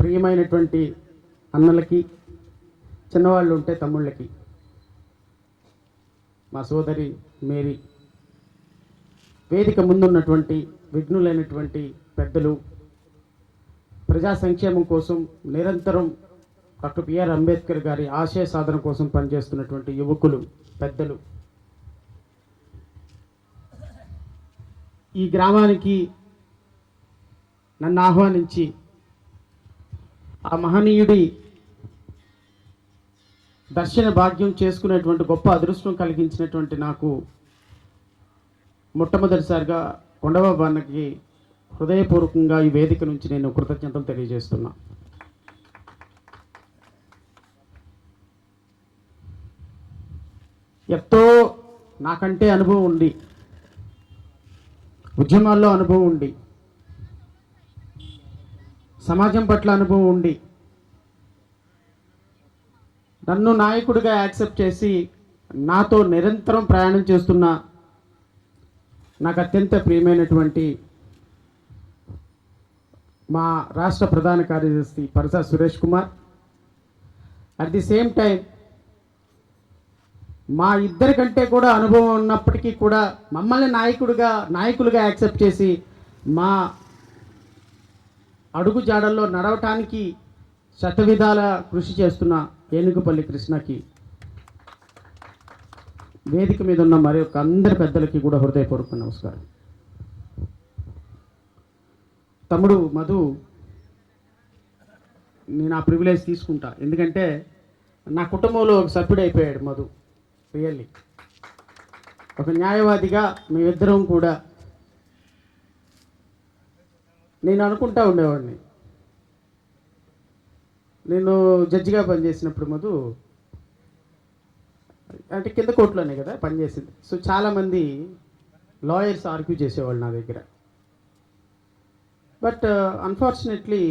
ప్రియమైనటువంటి అన్నలకి, చిన్నవాళ్ళు ఉంటే తమ్ముళ్ళకి, మా సోదరి మేరీ, వేదిక ముందున్నటువంటి విఘ్నులైనటువంటి పెద్దలు, ప్రజా సంక్షేమం కోసం నిరంతరం డాక్టర్ బిఆర్ అంబేద్కర్ గారి ఆశయ సాధన కోసం పనిచేస్తున్నటువంటి యువకులు, పెద్దలు, ఈ గ్రామానికి నన్ను ఆహ్వానించి ఆ మహనీయుడి దర్శన భాగ్యం చేసుకునేటువంటి గొప్ప అదృష్టం కలిగించినటువంటి నాకు మొట్టమొదటిసారిగా కొండబాబు అన్నకి హృదయపూర్వకంగా ఈ వేదిక నుంచి నేను కృతజ్ఞతలు తెలియజేస్తున్నా. ఎంతో నాకంటే అనుభవం ఉండి, ఉద్యమాల్లో అనుభవం ఉండి, సమాజం పట్ల అనుభవం ఉండి, నన్ను నాయకుడిగా యాక్సెప్ట్ చేసి నాతో నిరంతరం ప్రయాణం చేస్తున్న నాకు అత్యంత ప్రియమైనటువంటి మా రాష్ట్ర ప్రధాన కార్యదర్శి Parasa Suresh Kumar, at the same time మా ఇద్దరికంటే కూడా అనుభవం ఉన్నప్పటికీ కూడా మమ్మల్ని నాయకులుగా యాక్సెప్ట్ చేసి మా అడుగు జాడల్లో నడవటానికి శతవిధాల కృషి చేస్తున్న ఏనుగుపల్లి కృష్ణకి, వేదిక మీద ఉన్న మరి ఒక అందరి పెద్దలకి కూడా హృదయపూర్వక నమస్కారం. తమ్ముడు మధు, నేను ఆ ప్రివిలేజ్ తీసుకుంటా, ఎందుకంటే నా కుటుంబంలో ఒక సభ్యుడు అయిపోయాడు మధు. రియల్లీ ఒక న్యాయవాదిగా మేమిద్దరం కూడా నేను అనుకుంటా ఉండేవాడిని, నేను జడ్జిగా పనిచేసినప్పుడు మధు అంటే కింద కోర్టులోనే కదా పనిచేసింది. సో చాలామంది లాయర్స్ ఆర్గ్యూ చేసేవాళ్ళు నా దగ్గర. But unfortunately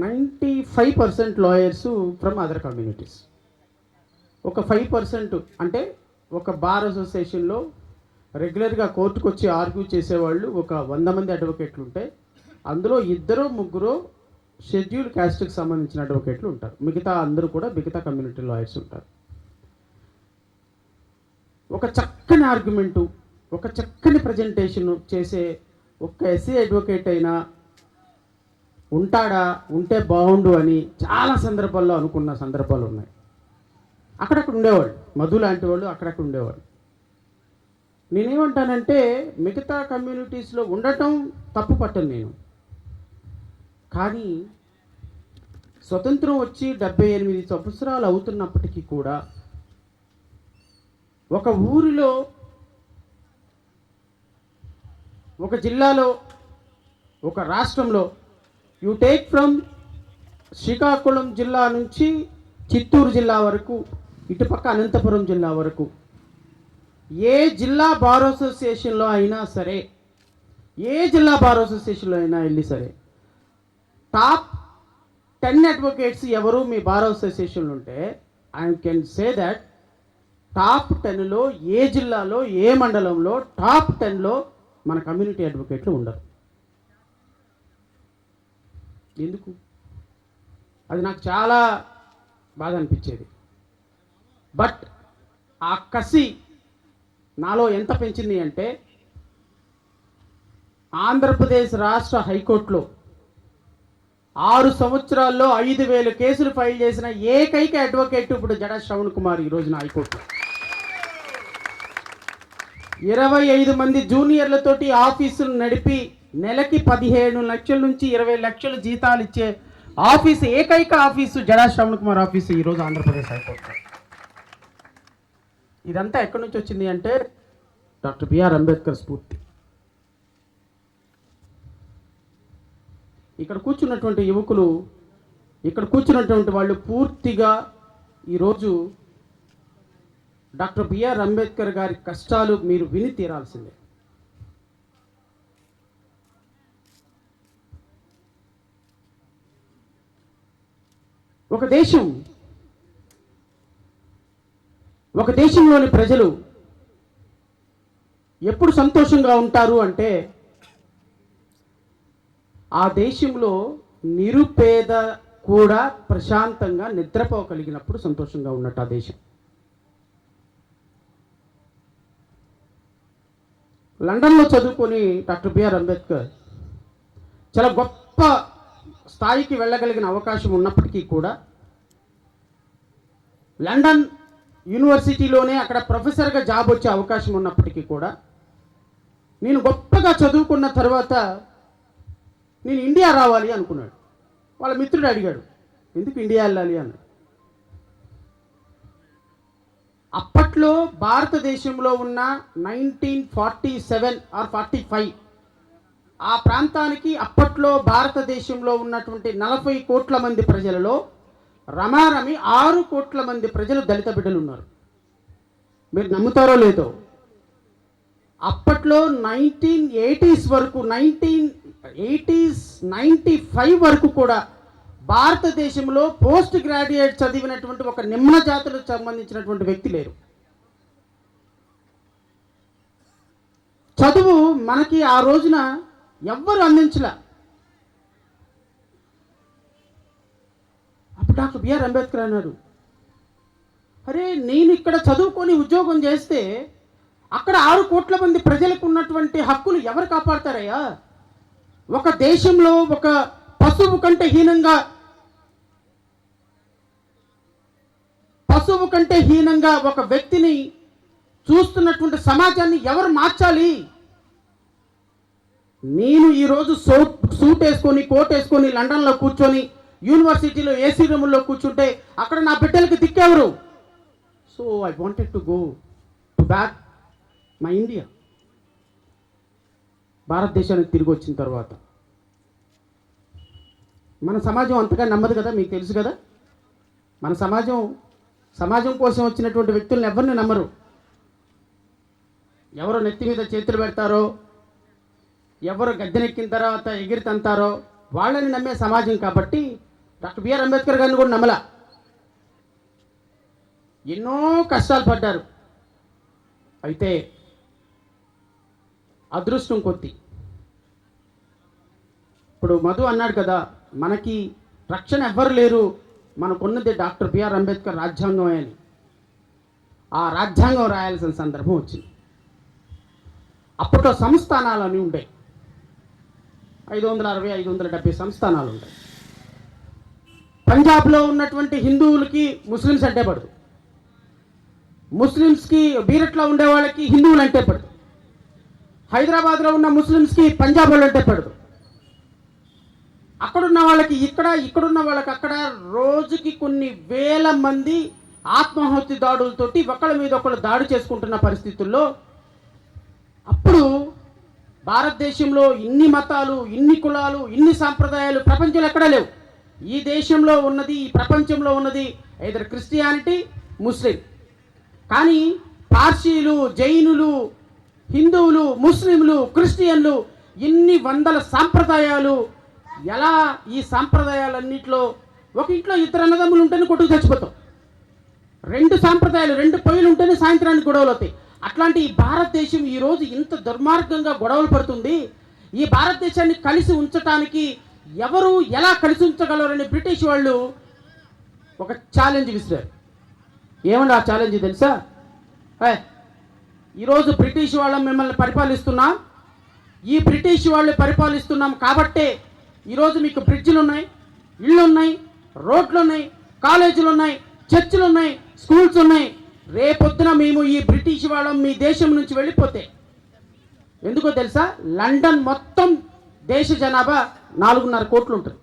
95% lawyers from other communities. ఒక 5% అంటే ఒక బార్ అసోసియేషన్లో రెగ్యులర్గా కోర్టుకు వచ్చి ఆర్గ్యూ చేసేవాళ్ళు ఒక 100 మంది అడ్వకేట్లు ఉంటే అందులో 2-3 షెడ్యూల్ క్యాస్ట్కి సంబంధించిన అడ్వకేట్లు ఉంటారు. మిగతా అందరూ కూడా మిగతా కమ్యూనిటీ లాయర్స్ ఉంటారు. ఒక చక్కని ఆర్గ్యుమెంటు, ఒక చక్కని ప్రజెంటేషన్ చేసే ఒక్క ఎస్సీ అడ్వకేట్ అయినా ఉంటాడా, ఉంటే బాగుండు అని చాలా సందర్భాల్లో అనుకున్న సందర్భాలు ఉన్నాయి. అక్కడక్కడ ఉండేవాళ్ళు, మధు లాంటి వాళ్ళు అక్కడక్కడ ఉండేవాళ్ళు. నేనేమంటానంటే మిగతా కమ్యూనిటీస్లో ఉండటం తప్పు పట్టను నేను, కానీ స్వతంత్రం వచ్చి 78 సంవత్సరాలు అవుతున్నప్పటికీ కూడా ఒక ఊరిలో, ఒక జిల్లాలో, ఒక రాష్ట్రంలో, యు టేక్ ఫ్రమ్ శ్రీకాకుళం జిల్లా నుంచి చిత్తూరు జిల్లా వరకు, ఇటుపక్క అనంతపురం జిల్లా వరకు, ఏ జిల్లా బార్ అసోసియేషన్లో అయినా సరే, ఏ జిల్లా బార్ అసోసియేషన్లో అయినా వెళ్ళి సరే, టాప్ 10 అడ్వకేట్స్ ఎవరు మీ బార్ అసోసియేషన్లు ఉంటే I can say that top 10లో ఏ జిల్లాలో, ఏ మండలంలో టాప్ 10లో మన కమ్యూనిటీ అడ్వకేట్లు ఉండరు. ఎందుకు? అది నాకు చాలా బాధ అనిపించేది. బట్ ఆ కసి నాలో ఎంత పెంచింది అంటే, ఆంధ్రప్రదేశ్ రాష్ట్ర హైకోర్టులో 6 సంవత్సరాల్లో 5,000 కేసులు ఫైల్ చేసిన ఏకైక అడ్వకేట్ ఇప్పుడు జడా శ్రవణ్ కుమార్ ఈ రోజున హైకోర్టులో. 25 మంది జూనియర్లతోటి ఆఫీసులు నడిపి నెలకి 15 లక్షల నుంచి 20 లక్షల జీతాలు ఇచ్చే ఆఫీసు, ఏకైక ఆఫీసు జడా శ్రవణ్ కుమార్ ఆఫీసు ఈరోజు ఆంధ్రప్రదేశ్ హైకోర్టులో. ఇదంతా ఎక్కడి నుంచి వచ్చింది అంటే డాక్టర్ బిఆర్ అంబేద్కర్ స్ఫూర్తి. ఇక్కడ కూర్చున్నటువంటి యువకులు, ఇక్కడ కూర్చున్నటువంటి వాళ్ళు పూర్తిగా ఈరోజు డాక్టర్ బిఆర్ అంబేద్కర్ గారి కష్టాలు మీరు విని తీరాల్సిందే. ఒక దేశంలోని ప్రజలు ఎప్పుడు సంతోషంగా ఉంటారు అంటే ఆ దేశంలో నిరుపేద కూడా ప్రశాంతంగా నిద్రపోగలిగినప్పుడు సంతోషంగా ఉన్నట్టు ఆ దేశం. లండన్లో చదువుకొని డాక్టర్ బిఆర్ అంబేద్కర్ చాలా గొప్ప స్థాయికి వెళ్ళగలిగిన అవకాశం ఉన్నప్పటికీ కూడా లండన్ యూనివర్సిటీలోనే అక్కడ ప్రొఫెసర్గా జాబ్ వచ్చే అవకాశం ఉన్నప్పటికీ కూడా నేను గొప్పగా చదువుకున్న తర్వాత నేను ఇండియా రావాలి అనుకున్నాడు. వాళ్ళ మిత్రుడు అడిగాడు, ఎందుకు ఇండియా వెళ్ళాలి అన్నాడు. అప్పట్లో భారతదేశంలో ఉన్న 1947 ఆర్ 45 ఆ ప్రాంతానికి అప్పట్లో భారతదేశంలో ఉన్నటువంటి 40 కోట్ల మంది ప్రజలలో రమారమి 6 కోట్ల మంది ప్రజలు దళిత బిడ్డలు ఉన్నారు. మీరు నమ్ముతారో లేదో, అప్పట్లో 1980s వరకు 95 వరకు కూడా భారతదేశంలో పోస్ట్ గ్రాడ్యుయేట్ చదివినటువంటి ఒక నిమ్న జాతులకు సంబంధించినటువంటి వ్యక్తి లేరు. చదువు మనకి ఆ రోజున ఎవ్వరు అందించలే. అప్పుడు డాక్టర్ బిఆర్ అంబేద్కర్ అన్నారు, అరే నేను ఇక్కడ చదువుకొని ఉద్యోగం చేస్తే అక్కడ 6 కోట్ల మంది ప్రజలకు ఉన్నటువంటి హక్కులు ఎవరు కాపాడతారయ్యా? ఒక దేశంలో ఒక పశువు కంటే హీనంగా ఒక వ్యక్తిని చూస్తున్నటువంటి సమాజాన్ని ఎవరు మార్చాలి? నేను ఈరోజు సూట్ వేసుకొని కోట్ వేసుకొని లండన్లో కూర్చొని యూనివర్సిటీలో ఏసీ రూముల్లో కూర్చుంటే అక్కడ నా బిడ్డలకి దిక్కెవరు? So I wanted to go to back my India. భారతదేశానికి తిరిగి వచ్చిన తర్వాత మన సమాజం అంతగా నమ్మదు కదా, మీకు తెలుసు కదా. మన సమాజం కోసం వచ్చినటువంటి వ్యక్తులను ఎవరిని నమ్మరు. ఎవరు నెత్తి మీద చేతులు పెడతారో, ఎవరు గద్దెనెక్కిన తర్వాత ఎగిరి తంతారో వాళ్ళని నమ్మే సమాజం. కాబట్టి డాక్టర్ బిఆర్ అంబేద్కర్ గారిని కూడా నమ్మలా. ఎన్నో కష్టాలు పడ్డారు. అయితే అదృష్టం కొద్ది ఇప్పుడు మధు అన్నాడు కదా, మనకి రక్షణ ఎవ్వరు లేరు, మనకున్నది డాక్టర్ బిఆర్ అంబేద్కర్ రాజ్యాంగం అని. ఆ రాజ్యాంగం రాయాల్సిన సందర్భం వచ్చింది. అప్పట్లో సంస్థానాలు అని ఉంటాయి, 560 570 సంస్థానాలు ఉంటాయి. పంజాబ్లో ఉన్నటువంటి హిందువులకి ముస్లిమ్స్ అంటే పడదు, ముస్లిమ్స్కి బీరట్లో ఉండే వాళ్ళకి హిందువులు అంటే పడదు, హైదరాబాద్లో ఉన్న ముస్లిమ్స్కి పంజాబ్ వాళ్ళు అంటే పడదు, అక్కడున్న వాళ్ళకి ఇక్కడున్న వాళ్ళకి అక్కడ. రోజుకి కొన్ని వేల మంది ఆత్మహత్య దాడులతోటి ఒకళ్ళ మీద ఒకళ్ళు దాడి చేసుకుంటున్న పరిస్థితుల్లో అప్పుడు భారతదేశంలో ఇన్ని మతాలు, ఇన్ని కులాలు, ఇన్ని సాంప్రదాయాలు ప్రపంచంలో ఎక్కడా లేవు. ఈ దేశంలో ఉన్నది, ఈ ప్రపంచంలో ఉన్నది ఐదర్ క్రిస్టియానిటీ, ముస్లిం. కానీ పార్సీలు, జైనులు, హిందువులు, ముస్లింలు, క్రిస్టియన్లు, ఇన్ని వందల సాంప్రదాయాలు. ఎలా ఈ సాంప్రదాయాలన్నింటిలో ఒక ఇంట్లో 2 అన్నదమ్ములు ఉంటేనే కొట్టుకు చచ్చిపోతాం, 2 సాంప్రదాయాలు 2 పొయ్యిలు ఉంటేనే సాయంత్రానికి గొడవలు అవుతాయి. అట్లాంటి ఈ భారతదేశం ఈరోజు ఇంత దుర్మార్గంగా గొడవలు పడుతుంది. ఈ భారతదేశాన్ని కలిసి ఉంచటానికి ఎవరు ఎలా కలిసి ఉంచగలరని బ్రిటిష్ వాళ్ళు ఒక ఛాలెంజ్ విసిరారు. ఏమన్నా ఆ ఛాలెంజ్ తెలుసా? ఈరోజు బ్రిటిష్ వాళ్ళం మిమ్మల్ని పరిపాలిస్తున్నాం, ఈ బ్రిటిష్ వాళ్ళు పరిపాలిస్తున్నాం కాబట్టే ఈరోజు మీకు బ్రిడ్జిలు ఉన్నాయి, ఇళ్ళు ఉన్నాయి, రోడ్లు ఉన్నాయి, కాలేజీలు ఉన్నాయి, చర్చిలు ఉన్నాయి, స్కూల్స్ ఉన్నాయి. రేపొద్దున మేము ఈ బ్రిటిష్ వాళ్ళం మీ దేశం నుంచి వెళ్ళిపోతే, ఎందుకో తెలుసా, లండన్ మొత్తం దేశ జనాభా 4.5 కోట్లు ఉంటుంది.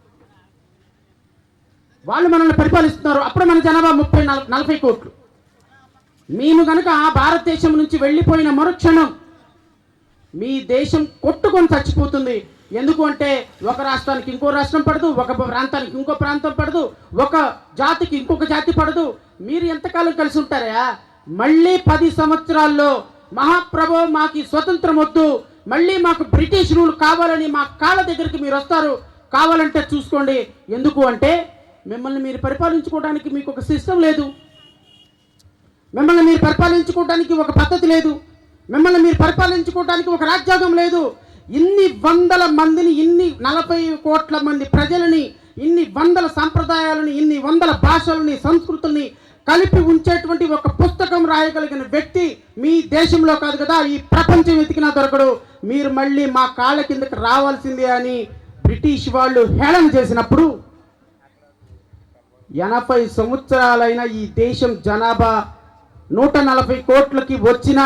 వాళ్ళు మనల్ని పరిపాలిస్తున్నారు, అప్పుడు మన జనాభా 30-40 కోట్లు. మేము కనుక భారతదేశం నుంచి వెళ్ళిపోయిన మరుక్షణం మీ దేశం కొట్టుకొని చచ్చిపోతుంది. ఎందుకు అంటే ఒక రాష్ట్రానికి ఇంకో రాష్ట్రం పడదు, ఒక ప్రాంతానికి ఇంకో ప్రాంతం పడదు, ఒక జాతికి ఇంకొక జాతి పడదు. మీరు ఎంతకాలం కలిసి ఉంటారా? మళ్ళీ 10 సంవత్సరాల్లో మహాప్రభు మాకు స్వతంత్రం వద్దు, మళ్ళీ మాకు బ్రిటిష్ రూల్ కావాలని మా కాళ్ళ దగ్గరికి మీరు వస్తారు. కావాలంటే చూసుకోండి. ఎందుకు అంటే మిమ్మల్ని మీరు పరిపాలించుకోవడానికి మీకు ఒక సిస్టమ్ లేదు, మిమ్మల్ని మీరు పరిపాలించుకోవడానికి ఒక పద్ధతి లేదు, మిమ్మల్ని మీరు పరిపాలించుకోవడానికి ఒక రాజ్యాంగం లేదు. ఇన్ని వందల మందిని, ఇన్ని 40 కోట్ల మంది ప్రజలని, ఇన్ని వందల సంప్రదాయాలని, ఇన్ని వందల భాషలని, సంస్కృతుల్ని కలిపి ఉంచేటువంటి ఒక పుస్తకం రాయగలిగిన వ్యక్తి మీ దేశంలో కాదు కదా, ఈ ప్రపంచం వెతికినా దొరకడు. మీరు మళ్ళీ మా కాళ్ళ కిందకి రావాల్సిందే అని బ్రిటిష్ వాళ్ళు హేళన చేసినప్పుడు 80 సంవత్సరాలైన ఈ దేశం జనాభా 140 కోట్లకి వచ్చిన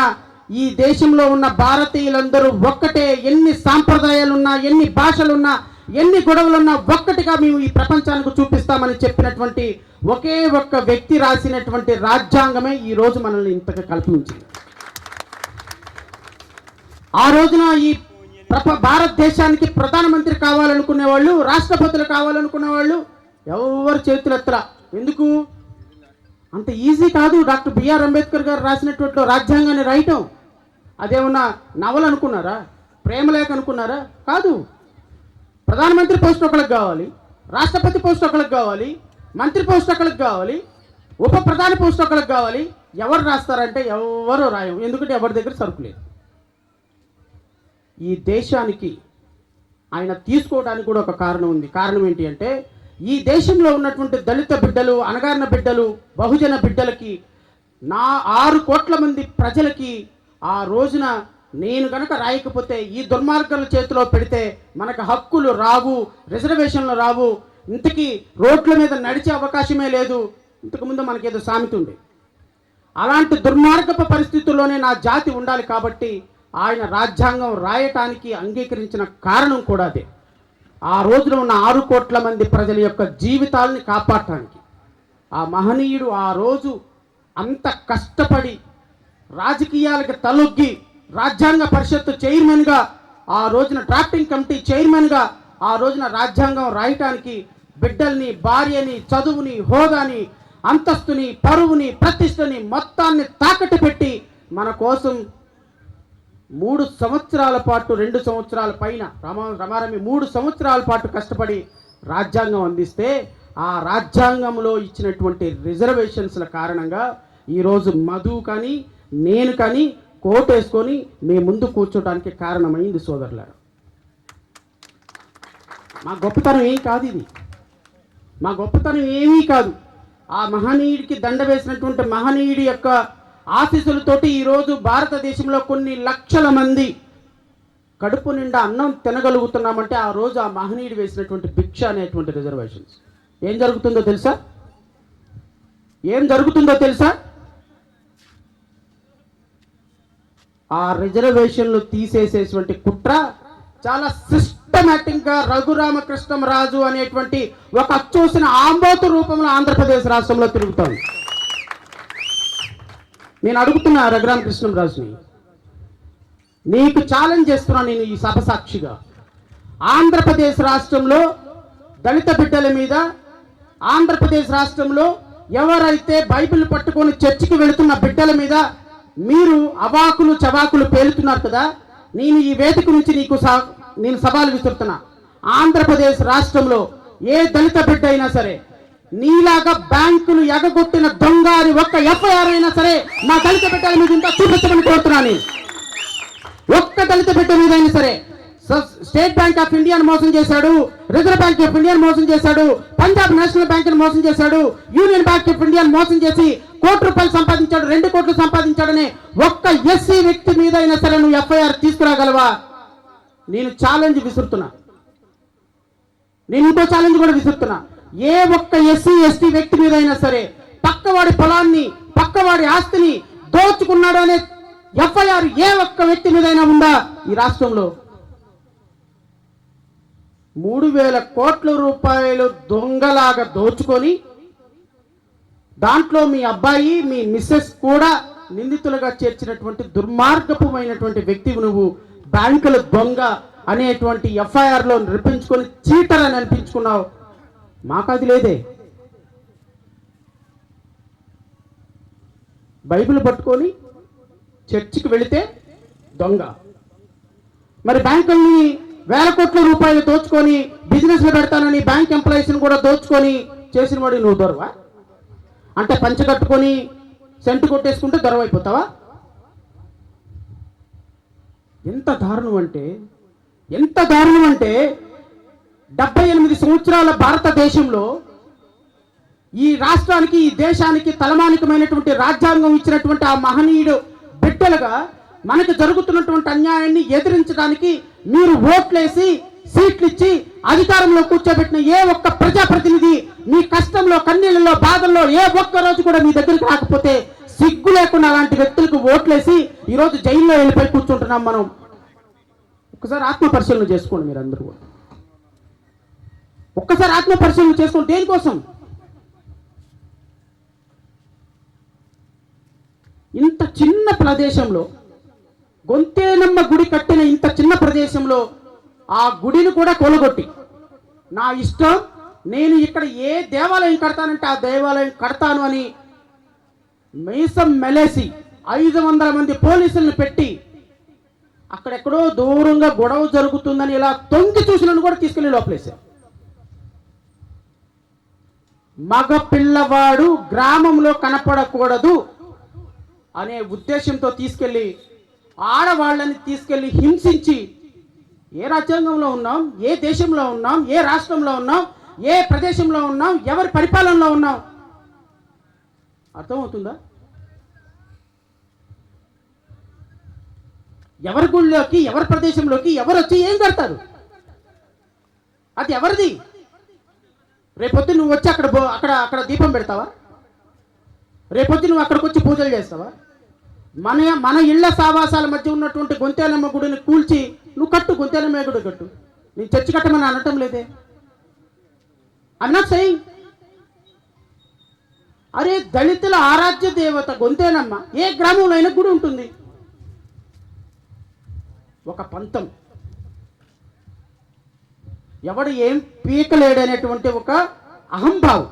ఈ దేశంలో ఉన్న భారతీయులందరూ ఒక్కటే. ఎన్ని సాంప్రదాయాలున్నా, ఎన్ని భాషలున్నా, ఎన్ని గొడవలున్నా ఒక్కటిగా మేము ఈ ప్రపంచానికి చూపిస్తామని చెప్పినటువంటి ఒకే ఒక్క వ్యక్తి రాసినటువంటి రాజ్యాంగమే ఈ రోజు మనల్ని ఇంతగా కల్పించింది. ఆ రోజున ఈ భారతదేశానికి ప్రధానమంత్రి కావాలనుకునే వాళ్ళు, రాష్ట్రపతులు కావాలనుకునే వాళ్ళు ఎవరు చేతులు ఎత్తలా. ఎందుకు? అంత ఈజీ కాదు డాక్టర్ బిఆర్ అంబేద్కర్ గారు రాసినటువంటి రాజ్యాంగాన్ని రాయటం. అదేమన్నా నవలు అనుకున్నారా? ప్రేమలేఖ అనుకున్నారా? కాదు. ప్రధానమంత్రి పోస్ట్ ఒకరికి కావాలి, రాష్ట్రపతి పోస్ట్ ఒకరికి కావాలి, మంత్రి పోస్ట్ ఒకరికి కావాలి, ఉప ప్రధాని పోస్ట్ ఒకరికి కావాలి. ఎవరు రాస్తారంటే ఎవరు రాయం. ఎందుకంటే ఎవరి దగ్గర సరుకు లేదు. ఈ దేశానికి ఆయన తీసుకోవడానికి కూడా ఒక కారణం ఉంది. కారణం ఏంటి అంటే, ఈ దేశంలో ఉన్నటువంటి దళిత బిడ్డలు, అణగారిన బిడ్డలు, బహుజన బిడ్డలకి 6 కోట్ల మంది ప్రజలకి ఆ రోజున నేను కనుక రాయకపోతే, ఈ దుర్మార్గాల చేతిలో పెడితే మనకు హక్కులు రావు, రిజర్వేషన్లు రావు, ఇంతకీ రోడ్ల మీద నడిచే అవకాశమే లేదు. ఇంతకుముందు మనకేదో సామెత ఉంది. అలాంటి దుర్మార్గపు పరిస్థితుల్లోనే నా జాతి ఉండాలి కాబట్టి ఆయన రాజ్యాంగం రాయటానికి అంగీకరించిన కారణం కూడా అదే. ఆ రోజున ఉన్న 6 కోట్ల మంది ప్రజల యొక్క జీవితాలని కాపాడటానికి ఆ మహనీయుడు ఆ రోజు అంత కష్టపడి రాజకీయాలకు తలొగ్గి రాజ్యాంగ పరిషత్తు చైర్మన్గా, ఆ రోజున డ్రాఫ్టింగ్ కమిటీ చైర్మన్గా ఆ రోజున రాజ్యాంగం రాయటానికి బిడ్డల్ని, భార్యని, చదువుని, హోదాని, అంతస్తుని, పరువుని, ప్రతిష్టని మొత్తాన్ని తాకట్టు పెట్టి మన కోసం 3 సంవత్సరాల పాటు, 2 సంవత్సరాల పైన రమారమి 3 సంవత్సరాల పాటు కష్టపడి రాజ్యాంగం అందిస్తే, ఆ రాజ్యాంగంలో ఇచ్చినటువంటి రిజర్వేషన్స్ల కారణంగా ఈరోజు మధు కానీ నేను కానీ కోటేసుకొని మీ ముందు కూర్చోడానికి కారణమైంది సోదరులారా. మా గొప్పతనం ఏం కాదు ఇది. మా గొప్పతనం ఏమీ కాదు. ఆ మహనీయుడికి దండ వేసినటువంటి మహనీయుడి యొక్క ఆశీస్సులతోటి ఈరోజు భారతదేశంలో కొన్ని లక్షల మంది కడుపు నిండా అన్నం తినగలుగుతున్నామంటే ఆ రోజు ఆ మహనీయుడు వేసినటువంటి భిక్ష అనేటువంటి రిజర్వేషన్స్. ఏం జరుగుతుందో తెలుసా? ఏం జరుగుతుందో తెలుసా? ఆ రిజర్వేషన్లు తీసేసేటువంటి కుట్ర చాలా సిస్టమేటిక్గా రఘురామకృష్ణరాజు అనేటువంటి ఒక అచ్చూసిన ఆంబోతు రూపంలో ఆంధ్రప్రదేశ్ రాష్ట్రంలో తిరుగుతోంది. నేను అడుగుతున్నా రఘురామకృష్ణరాజుని, నీకు ఛాలెంజ్ చేస్తున్నా నేను ఈ సభ సాక్షిగా. ఆంధ్రప్రదేశ్ రాష్ట్రంలో దళిత బిడ్డల మీద, ఆంధ్రప్రదేశ్ రాష్ట్రంలో ఎవరైతే బైబిల్ పట్టుకొని చర్చికి వెళుతున్న బిడ్డల మీద మీరు అవాకులు చవాకులు పేలుతున్నారు కదా, నేను ఈ వేదిక నుంచి నేను సవాలు విసురుతున్నా. ఆంధ్రప్రదేశ్ రాష్ట్రంలో ఏ దళిత బిడ్డ అయినా సరే నీలాగా బ్యాంకులు ఎగగొట్టిన దొంగ అని ఒక్క ఎఫ్ఐఆర్ అయినా సరే మా దళిత బిడ్డల మీద ఇంకా చూపించమని కోరుతున్నాను. ఒక్క దళిత బిడ్డ మీద అయినా సరే స్టేట్ బ్యాంక్ ఆఫ్ ఇండియాను మోసం చేశాడు, రిజర్వ్ బ్యాంక్ ఆఫ్ ఇండియాను మోసం చేశాడు, పంజాబ్ నేషనల్ బ్యాంక్ మోసం చేశాడు, యూనియన్ బ్యాంక్ ఆఫ్ ఇండియాను మోసం చేసి ₹1 కోట్లు సంపాదించాడు, 2 కోట్లు సంపాదించాడనే ఒక్క ఎస్సీ వ్యక్తి మీద అయినా సరే నువ్వు ఎఫ్ఐఆర్ తీసుకురాగలవా? నేను ఛాలెంజ్ విసురుతున్నా. నేను ఇంకో ఛాలెంజ్ కూడా విసురుతున్నా. ఏ ఒక్క ఎస్సీ ఎస్టీ వ్యక్తి మీద అయినా సరే పక్కవాడి పొలాన్ని, పక్కవాడి ఆస్తిని దోచుకున్నాడు అనే ఎఫ్ఐఆర్ ఏ ఒక్క వ్యక్తి మీద అయినా ఉందా ఈ రాష్ట్రంలో? 3,000 కోట్ల రూపాయలు దొంగలాగా దోచుకొని దాంట్లో మీ అబ్బాయి, మీ మిస్సెస్ కూడా నిందితులుగా చేర్చినటువంటి దుర్మార్గపుమైనటువంటి వ్యక్తివి నువ్వు. బ్యాంకుల దొంగ అనేటువంటి ఎఫ్ఐఆర్లో నిరూపించుకొని చీటర్ అని అనిపించుకున్నావు. మాకు అది లేదే. బైబిల్ పట్టుకొని చర్చికి వెళితే దొంగ. మరి బ్యాంకుల్ని 1,000 కోట్ల రూపాయలు దోచుకొని బిజినెస్లో పెడతానని బ్యాంక్ ఎంప్లాయీస్ని కూడా దోచుకొని చేసిన వాడు నువ్వు దొరవా? అంటే పంచె కట్టుకొని సెంటు కొట్టేసుకుంటే దొరవైపోతావా? ఎంత దారుణం అంటే ఎంత దారుణం అంటే 78 సంవత్సరాల భారతదేశంలో ఈ రాష్ట్రానికి ఈ దేశానికి తలమానికమైనటువంటి రాజ్యాంగం ఇచ్చినటువంటి ఆ మహనీయుడు బిడ్డలుగా మనకు జరుగుతున్నటువంటి అన్యాయాన్ని ఎదిరించడానికి మీరు ఓట్లేసి సీట్లు ఇచ్చి అధికారంలో కూర్చోబెట్టిన ఏ ఒక్క ప్రజాప్రతినిధి మీ కష్టంలో కన్నీళ్ళలో బాధల్లో ఏ ఒక్క రోజు కూడా మీ దగ్గరికి రాకపోతే సిగ్గు లేకుండా అలాంటి వ్యక్తులకు ఓట్లేసి ఈరోజు జైల్లో వెళ్ళిపోయి కూర్చుంటున్నాం మనం. ఒక్కసారి ఆత్మ పరిశీలన చేసుకోండి మీరు అందరూ. ఒక్కసారి ఆత్మ పరిశీలన చేసుకోండి. దేనికోసం? ఇంత చిన్న ప్రదేశంలో గొంతేనమ్మ గుడి కట్టిన ఇంత చిన్న ప్రదేశంలో ఆ గుడిని కూడా కొలగొట్టి నా ఇష్టం, నేను ఇక్కడ ఏ దేవాలయం కడతానంటే ఆ దేవాలయం కడతాను అని మీసం మెలేసి 500 మంది పోలీసులను పెట్టి అక్కడెక్కడో దూరంగా గొడవ జరుగుతుందని ఇలా తొంగి చూసినను కూడా తీసుకెళ్లి లోపలేశారు. మగ పిల్లవాడు గ్రామంలో కనపడకూడదు అనే ఉద్దేశంతో తీసుకెళ్లి ఆడవాళ్ళని తీసుకెళ్లి హింసించి ఏ రాజ్యాంగంలో ఉన్నాం, ఏ దేశంలో ఉన్నాం, ఏ రాష్ట్రంలో ఉన్నాం, ఏ ప్రదేశంలో ఉన్నాం, ఎవరి పరిపాలనలో ఉన్నాం అర్థమవుతుందా? ఎవరి గుళ్ళోకి, ఎవరి ప్రదేశంలోకి ఎవరు వచ్చి ఏం కడతారు? అది ఎవరిది? రేపొద్దు నువ్వు వచ్చి అక్కడ దీపం పెడతావా? రేపొద్దు నువ్వు అక్కడికి వచ్చి పూజలు చేస్తావా? మన ఇళ్ల సావాసాల మధ్య ఉన్నటువంటి గొంతేనమ్మ గుడిని కూల్చి నువ్వు కట్టు, గొంతేనమ్మ గుడి కట్టు. నేను చర్చి కట్టమని అనటం లేదే. I'm not saying. అరే, దళితుల ఆరాధ్య దేవత గొంతేనమ్మ ఏ గ్రామంలో అయినా గుడి ఉంటుంది. ఒక పంతం, ఎవడు ఏం పీకలేడనేటువంటి ఒక అహంభావం.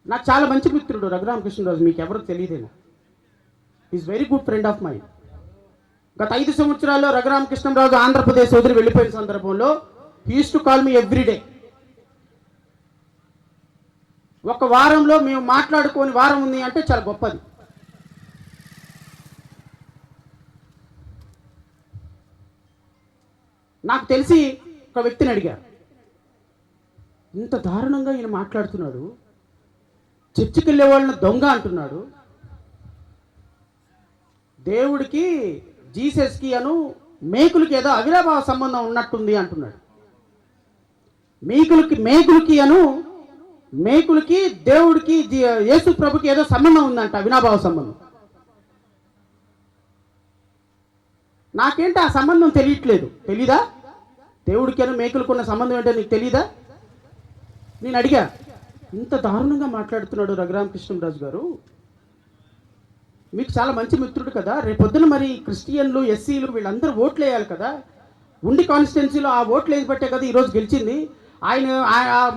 నాకు చాలా మంచి మిత్రుడు రఘురామకృష్ణరాజు, మీకు ఎవరు తెలియదేమో. Is very good friend of mind. గత 5 సంవత్సరాల్లో రఘురామకృష్ణరాజు ఆంధ్రప్రదేశ్ వదిలి వెళ్ళిపోయిన సందర్భంలో he used to call me every day. ఒక వారంలో మేము మాట్లాడుకొని వారం ఉంది అంటే చాలా గొప్పది. నాకు తెలిసి ఒక వ్యక్తిని అడిగా, ఇంత దారుణంగా ఈయన మాట్లాడుతున్నాడు, చర్చికి వెళ్ళే వాళ్ళని దొంగ అంటున్నాడు, దేవుడికి జీసస్కి అను మేకులకి ఏదో అవినాభావ సంబంధం ఉన్నట్టుంది అంటున్నాడు. మేకులకి దేవుడికి యేసు ప్రభుకి ఏదో సంబంధం ఉందంట, అవినాభావ సంబంధం. నాకేంటి ఆ సంబంధం తెలియట్లేదు. తెలీదా? దేవుడికి మేకులకున్న సంబంధం ఏంటో నీకు తెలీదా? నేను అడిగా, ఇంత దారుణంగా మాట్లాడుతున్నాడు రఘురామకృష్ణరాజు గారు, మీకు చాలా మంచి మిత్రుడు కదా, రేపొద్దున మరి క్రిస్టియన్లు, ఎస్సీలు వీళ్ళందరూ ఓట్లు వేయాలి కదా, ఉండి కాన్స్టిట్యున్సీలో ఆ ఓట్లు వేయబట్టే కదా ఈరోజు గెలిచింది. ఆయన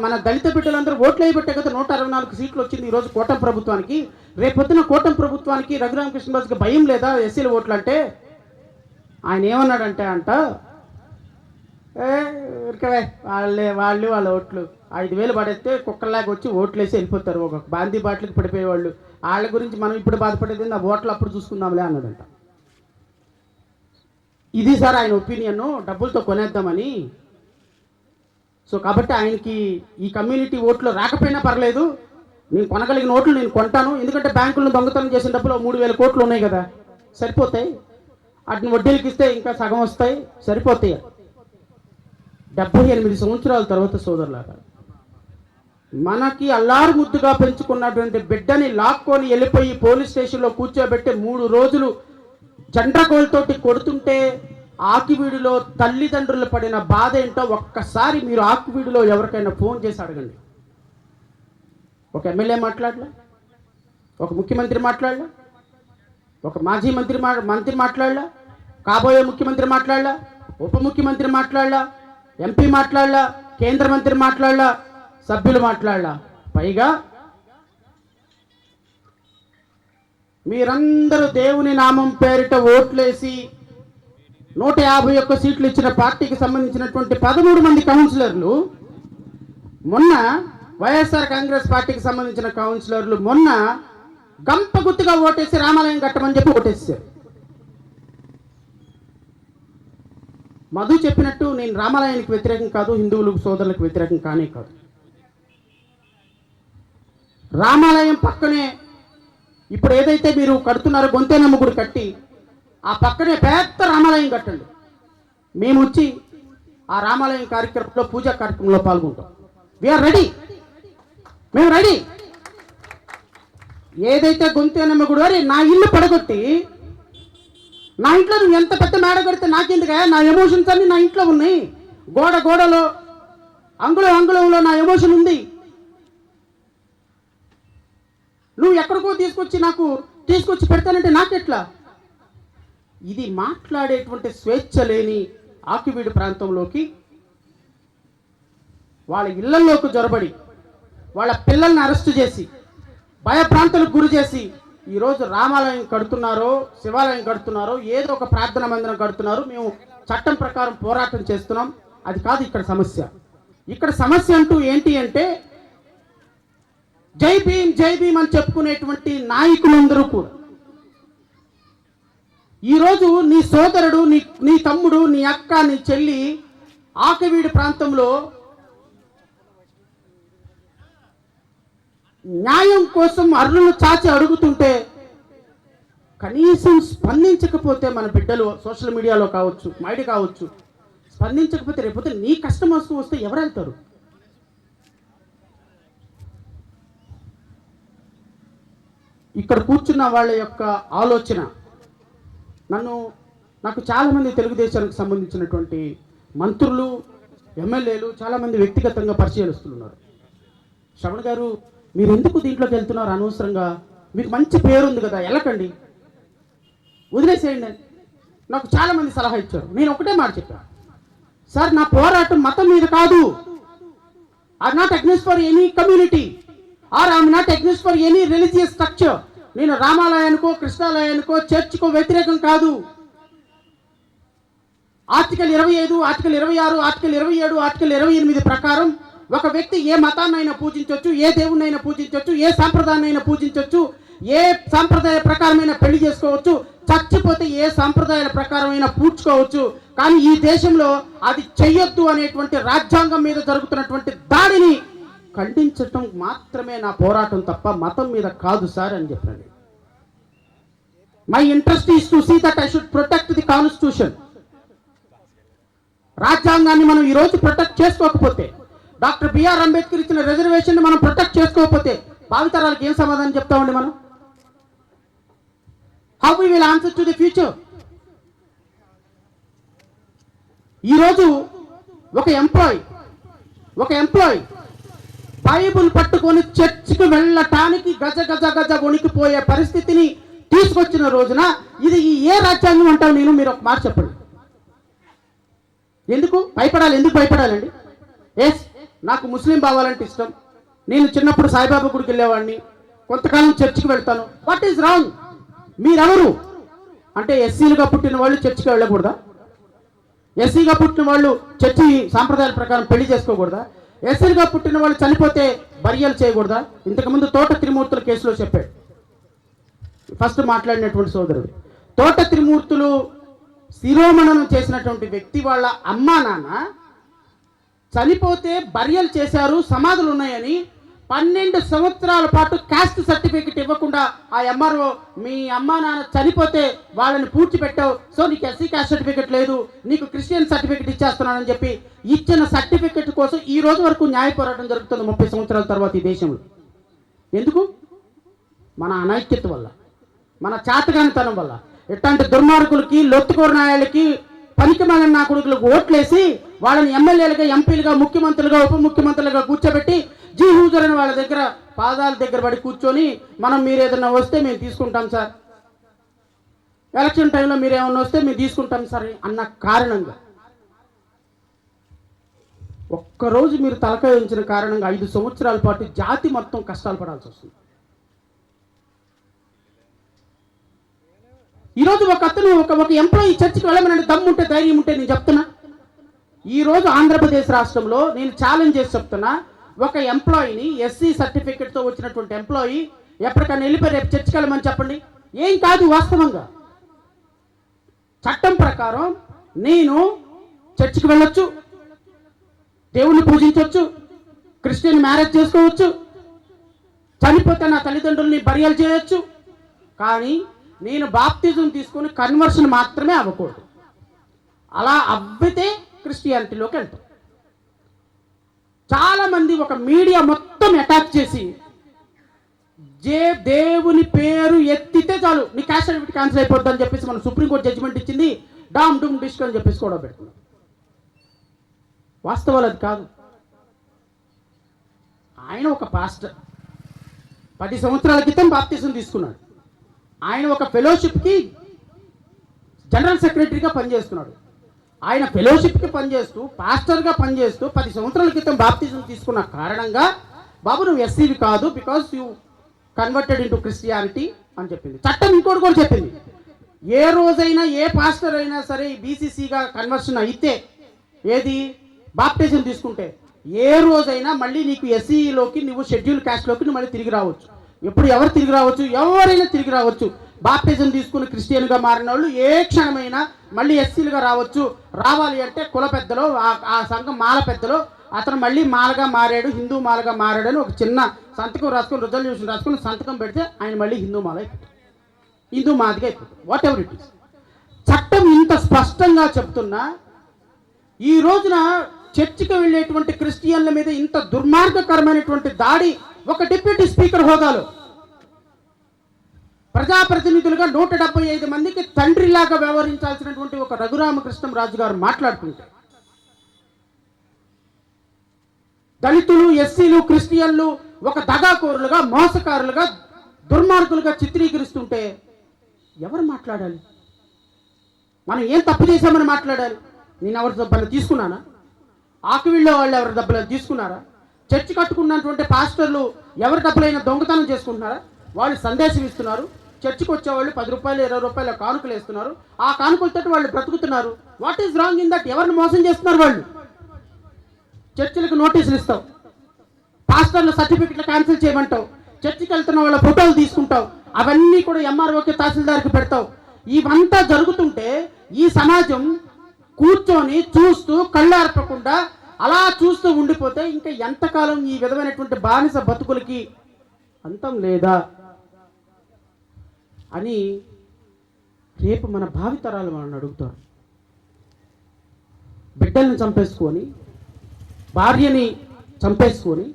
మన దళిత బిడ్డలందరూ ఓట్లు వేయబట్టే కదా 164 సీట్లు వచ్చింది ఈరోజు కూటమి ప్రభుత్వానికి. రేపొద్దున కూటమి ప్రభుత్వానికి రఘురామకృష్ణరాజుకి భయం లేదా ఎస్సీల ఓట్లు అంటే? ఆయన ఏమన్నాడంటే ఊరికవే వాళ్ళ ఓట్లు 5,000 పడేస్తే కుక్కర్లాగా వచ్చి ఓట్లు వేసి వెళ్ళిపోతారు, ఒక బాందీ బాటిల్కి పడిపోయేవాళ్ళు, వాళ్ళ గురించి మనం ఇప్పుడు బాధపడేది నా ఓట్లు అప్పుడు చూసుకుందాంలే అన్నాడంట. ఇది సార్ ఆయన ఒపీనియన్, డబ్బులతో కొనేద్దామని. సో కాబట్టి ఆయనకి ఈ కమ్యూనిటీ ఓట్లు రాకపోయినా పర్లేదు, నేను కొనగలిగిన ఓట్లు నేను కొంటాను, ఎందుకంటే బ్యాంకులను దొంగతనం చేసిన డబ్బులు 3,000 కోట్లు ఉన్నాయి కదా, సరిపోతాయి, వాటిని వడ్డీలకి ఇస్తే ఇంకా సగం వస్తాయి, సరిపోతాయి. 78 సంవత్సరాల తర్వాత సోదరులాగా మనకి అల్లారు ముద్దుగా పెంచుకున్నటువంటి బిడ్డని లాక్కొని వెళ్ళిపోయి పోలీస్ స్టేషన్లో కూర్చోబెట్టి 3 రోజులు జండ్రకోలతోటి కొడుతుంటే ఆకివీడులో తల్లిదండ్రులు పడిన బాధ ఏంటో ఒక్కసారి మీరు ఆకివీడులో ఎవరికైనా ఫోన్ చేసి అడగండి. ఒక ఎమ్మెల్యే మాట్లాడలే, ఒక ముఖ్యమంత్రి మాట్లాడలే, ఒక మాజీ మంత్రి మాట్లాడలే, కాబోయే ముఖ్యమంత్రి మాట్లాడలే, ఉప ముఖ్యమంత్రి మాట్లాడలే, ఎంపీ మాట్లాడలా, కేంద్ర మంత్రి మాట్లాడలా, సభ్యులు మాట్లాడలా. పైగా మీరందరూ దేవుని నామం పేరిట ఓట్లేసి 151 సీట్లు ఇచ్చిన పార్టీకి సంబంధించినటువంటి 13 మంది కౌన్సిలర్లు మొన్న, వైఎస్ఆర్ కాంగ్రెస్ పార్టీకి సంబంధించిన కౌన్సిలర్లు మొన్న గంప గుర్తుగా ఓటేసి రామాలయం కట్టమని చెప్పి ఓటేసారు. మధు చెప్పినట్టు నేను రామాలయానికి వ్యతిరేకం కాదు, హిందువులకు సోదరులకు వ్యతిరేకం కానే కాదు. రామాలయం పక్కనే ఇప్పుడు ఏదైతే మీరు కడుతున్నారో గొంతేనమ్మ గుడి కట్టి ఆ పక్కనే పెద్ద రామాలయం కట్టండి. మేము వచ్చి ఆ రామాలయం కార్యక్రమంలో పూజా కార్యక్రమంలో పాల్గొంటాం. వీఆర్ రెడీ, మేము రెడీ. ఏదైతే గొంతేనమ్మ గుడి వారి నా ఇల్లు పడగొట్టి నా ఇంట్లో నువ్వు ఎంత పెద్ద మేడ కడితే నాకెందుగా, నా ఎమోషన్స్ అన్ని నా ఇంట్లో ఉన్నాయి. గోడలో అంగుళంలో నా ఎమోషన్ ఉంది. నువ్వు ఎక్కడికో తీసుకొచ్చి పెడతానంటే నాకెట్లా? ఇది మాట్లాడేటువంటి స్వేచ్ఛ లేని ఆకివీడు ప్రాంతంలోకి వాళ్ళ ఇళ్లలోకి జొరబడి వాళ్ళ పిల్లల్ని అరెస్టు చేసి భయభ్రాంతులకు గురి చేసి ఈరోజు రామాలయం కడుతున్నారో, శివాలయం కడుతున్నారో, ఏదో ఒక ప్రార్థన మందిరం కడుతున్నారు. మేము చట్టం ప్రకారం పోరాటం చేస్తున్నాం. అది కాదు ఇక్కడ సమస్య. ఇక్కడ సమస్య అంటూ ఏంటి అంటే జై భీమ్ అని చెప్పుకునేటువంటి నాయకులందరూ కూడా ఈరోజు నీ సోదరుడు, నీ తమ్ముడు, నీ అక్క, నీ చెల్లి ఆకివీడు ప్రాంతంలో న్యాయం కోసం అర్రులు చాచి అడుగుతుంటే కనీసం స్పందించకపోతే మన బిడ్డలు సోషల్ మీడియాలో కావచ్చు, మైడి కావచ్చు, స్పందించకపోతే రేపొద్దు నీ కష్టం వస్తే ఎవరు వెళ్తారు? ఇక్కడ కూర్చున్న వాళ్ళ యొక్క ఆలోచన నాకు చాలామంది తెలుగుదేశానికి సంబంధించినటువంటి మంత్రులు, ఎమ్మెల్యేలు చాలామంది వ్యక్తిగతంగా పరిశీలిస్తున్నారు. శ్రవణ్ గారు, మీరు ఎందుకు దీంట్లోకి వెళ్తున్నారు అనవసరంగా? మీకు మంచి పేరుంది కదా, వెళ్ళకండి, వదిలేసేయండి. నాకు చాలామంది సలహా ఇచ్చారు. నేను ఒకటే మాట చెప్పాను, సార్ నా పోరాటం మతం మీద కాదు. I'm not against for any community or I'm not against for any religious structure. నేను రామాలయానికో, కృష్ణాలయానికో, చర్చ్కో వ్యతిరేకం కాదు. ఆర్టికల్ 25, ఆర్టికల్ 26, ఆర్టికల్ 27, ఆర్టికల్ 28 ప్రకారం ఒక వ్యక్తి ఏ మతాన్నైనా పూజించవచ్చు, ఏ దేవుణ్ణైనా పూజించవచ్చు, ఏ సాంప్రదాయాన్నైనా పూజించవచ్చు, ఏ సాంప్రదాయ ప్రకారమైన పెళ్లి చేసుకోవచ్చు, చచ్చిపోతే ఏ సాంప్రదాయాల ప్రకారమైన పూడ్చుకోవచ్చు. కానీ ఈ దేశంలో అది చెయ్యొద్దు అనేటువంటి రాజ్యాంగం మీద జరుగుతున్నటువంటి దాడిని ఖండించటం మాత్రమే నా పోరాటం తప్ప మతం మీద కాదు సార్ అని చెప్పండి. My interest is to see that I should protect the constitution. రాజ్యాంగాన్ని మనం ఈరోజు ప్రొటెక్ట్ చేసుకోకపోతే, డాక్టర్ బిఆర్ అంబేద్కర్ ఇచ్చిన రిజర్వేషన్ మనం ప్రొటెక్ట్ చేసుకోకపోతే భావితరాలకు ఏం సమాధానం చెప్తామండి మనం? How we will answer to the future? ఈరోజు ఒక ఎంప్లాయీ బైబుల్ పట్టుకొని చర్చికి వెళ్ళటానికి గజ వణికిపోయే పరిస్థితిని తీసుకొచ్చిన రోజున ఇది ఏ రాజ్యాంగం అంటావు? మీరు ఒక మాట చెప్పండి. ఎందుకు భయపడాలండి? ఎస్, నాకు ముస్లిం భావాలంటే ఇష్టం. నేను చిన్నప్పుడు సాయిబాబా గుడికి వెళ్ళేవాడిని, కొంతకాలం చర్చికి వెళ్తాను. What is wrong? మీరెవరు అంటే ఎస్సీలుగా పుట్టిన వాళ్ళు చర్చికి వెళ్ళకూడదా? ఎస్సీగా పుట్టిన వాళ్ళు చర్చి సాంప్రదాయాల ప్రకారం పెళ్లి చేసుకోకూడదా? ఎస్సీలుగా పుట్టిన వాళ్ళు చనిపోతే బరియలు చేయకూడదా? ఇంతకుముందు తోట త్రిమూర్తుల కేసులో చెప్పాడు ఫస్ట్ మాట్లాడినటువంటి సోదరుడు. తోట త్రిమూర్తులు శిరోమణనం చేసినటువంటి వ్యక్తి వాళ్ళ అమ్మా నాన్న చనిపోతే బరియలు చేశారు, సమాధులు ఉన్నాయని 12 సంవత్సరాల పాటు క్యాస్ట్ సర్టిఫికెట్ ఇవ్వకుండా ఆ ఎంఆర్ఓ, మీ అమ్మా నాన్న చనిపోతే వాళ్ళని పూడ్చిపెట్టావు, సో నీకు ఎస్సీ క్యాస్ట్ సర్టిఫికెట్ లేదు, నీకు క్రిస్టియన్ సర్టిఫికెట్ ఇచ్చేస్తున్నానని చెప్పి ఇచ్చిన సర్టిఫికెట్ కోసం ఈ రోజు వరకు న్యాయ పోరాటం జరుగుతుంది 30 సంవత్సరాల తర్వాత ఈ దేశంలో. ఎందుకు? మన అనైక్యత వల్ల, మన చేతగానితనం వల్ల. ఇట్లాంటి దుర్మార్గులకి, లొత్తుకోరు నాయాలకి, పనికిమాలిన నా కొడుకులకు ఓట్లేసి వాళ్ళని ఎమ్మెల్యేలుగా, ఎంపీలుగా, ముఖ్యమంత్రులుగా, ఉప ముఖ్యమంత్రులుగా కూర్చోబెట్టి జీ హూజర్ అని వాళ్ళ దగ్గర పాదాల దగ్గర పడి కూర్చొని మీరు ఏదన్నా వస్తే మేము తీసుకుంటాం సార్, ఎలక్షన్ టైంలో మీరు ఏమన్నా వస్తే మేము తీసుకుంటాం సార్ అన్న కారణంగా, ఒక్కరోజు మీరు తలకాయ ఉంచిన కారణంగా 5 సంవత్సరాల పాటు జాతి మొత్తం కష్టాలు పడాల్సి వస్తుంది. ఈరోజు ఒక ఎంప్లాయీ చర్చికి వెళ్ళమని దమ్ముంటే, ధైర్యం ఉంటే నేను చెప్తున్నా, ఈరోజు ఆంధ్రప్రదేశ్ రాష్ట్రంలో నేను ఛాలెంజ్ చేసి చెప్తున్నా, ఒక ఎంప్లాయీని ఎస్సీ సర్టిఫికెట్తో వచ్చినటువంటి ఎంప్లాయీ ఎప్పటికైనా వెళ్ళిపోయి రేపు చర్చికి వెళ్ళమని చెప్పండి, ఏం కాదు. వాస్తవంగా చట్టం ప్రకారం నేను చర్చికి వెళ్ళొచ్చు, దేవుణ్ణి పూజించవచ్చు, క్రిస్టియన్ మ్యారేజ్ చేసుకోవచ్చు, చనిపోతే నా తల్లిదండ్రుల్ని బరియలు చేయొచ్చు. కానీ నేను బాప్తిజం తీసుకొని కన్వర్షన్ మాత్రమే అవ్వకూడదు. అలా అవ్వితే క్రిస్టియానిటీలోకి వెళ్తాం. చాలామంది ఒక మీడియా మొత్తం అటాక్ చేసి దేవుని పేరు ఎత్తితే చాలు నీ క్యాస్ట్ సర్టిఫికేట్ క్యాన్సిల్ అయిపోద్ది అని చెప్పేసి మన సుప్రీంకోర్టు జడ్జిమెంట్ ఇచ్చింది, డామ్ డూమ్ డిస్క్ అని చెప్పేసి కూడా పెడుతున్నాం. వాస్తవాలు అది కాదు. ఆయన ఒక పాస్టర్ 10 సంవత్సరాల క్రితం బాప్తిజం తీసుకున్నాడు. ఆయన ఒక ఫెలోషిప్కి జనరల్ సెక్రటరీగా పనిచేస్తున్నాడు. ఆయన ఫెలోషిప్కి పనిచేస్తూ పాస్టర్గా పనిచేస్తూ 10 సంవత్సరాల క్రితం బాప్తిజం తీసుకున్న కారణంగా బాబు నువ్వు ఎస్సీవి కాదు, because you converted into Christianity అని చెప్పింది. చట్టం ఇంకోటి కూడా చెప్పింది, ఏ రోజైనా ఏ పాస్టర్ అయినా సరే బీసీసీగా కన్వర్షన్ అయితే, ఏది బాప్టిజం తీసుకుంటే ఏ రోజైనా మళ్ళీ నీకు ఎస్సీలోకి నువ్వు షెడ్యూల్ క్యాస్ట్లోకి నువ్వు మళ్ళీ తిరిగి రావచ్చు. ఎప్పుడు ఎవరు తిరిగి రావచ్చు? ఎవరైనా తిరిగి రావచ్చు. బాప్టిజం తీసుకుని క్రిస్టియన్గా మారిన వాళ్ళు ఏ క్షణమైనా మళ్ళీ ఎస్సీలుగా రావచ్చు. రావాలి అంటే కుల పెద్దలో ఆ సంఘం మాల పెద్దలో అతను మళ్ళీ మాలగా మారాడు, హిందూ మాలగా మారాడు అని ఒక చిన్న సంతకం రాసుకొని రిజల్యూషన్ రాసుకొని సంతకం పెడితే ఆయన మళ్ళీ హిందూ మాల అయిపోతుంది, హిందూ మాదిగా అయిపోతుంది. What ever it is. చట్టం ఇంత స్పష్టంగా చెప్తున్నా ఈ రోజున చర్చికి వెళ్ళేటువంటి క్రిస్టియన్ల మీద ఇంత దుర్మార్గకరమైనటువంటి దాడి ఒక డిప్యూటీ స్పీకర్ హోదాలో ప్రజాప్రతినిధులుగా 175 మందికి తండ్రిలాగా వ్యవహరించాల్సినటువంటి ఒక రఘురామకృష్ణంరాజు గారు మాట్లాడుతుంటే దళితులు, ఎస్సీలు, క్రిస్టియన్లు ఒక దగాకోరులుగా, మోసకారులుగా, దుర్మార్గులుగా చిత్రీకరిస్తుంటే ఎవరు మాట్లాడాలి? మనం ఏం తప్పు చేశామని మాట్లాడాలి? నేను ఎవరి డబ్బులు తీసుకున్నానా? ఆకువీళ్ళ వాళ్ళు ఎవరి డబ్బులు తీసుకున్నారా? చర్చి కట్టుకున్నటువంటి పాస్టర్లు ఎవరి డబ్బులైనా దొంగతనం చేసుకుంటున్నారా? వాళ్ళు సందేశం ఇస్తున్నారు, చర్చికి వచ్చేవాళ్ళు 10 రూపాయలు 20 రూపాయల కానుకలు వేస్తున్నారు, ఆ కానుకలతో వాళ్ళు బ్రతుకుతున్నారు. What is wrong in that? ఎవరిని మోసం చేస్తున్నారు వాళ్ళు? చర్చిలకు నోటీసులు ఇస్తావు, పాస్టర్ల సర్టిఫికెట్లు క్యాన్సిల్ చేయమంటావు, చర్చికి వెళ్తున్న వాళ్ళ ఫోటోలు తీసుకుంటావు, అవన్నీ కూడా ఎంఆర్ఓకి తహసీల్దార్కి పెడతావు. ఇవంతా జరుగుతుంటే ఈ సమాజం కూర్చొని చూస్తూ కళ్ళార్పకుండా అలా చూస్తూ ఉండిపోతే ఇంకా ఎంతకాలం ఈ విధమైనటువంటి బానిస బతుకులకి అంతం లేదా అని రేపు మన భావితరాలు మనల్ని అడుగుతారు. బిడ్డల్ని చంపేసుకొని, భార్యని చంపేసుకొని,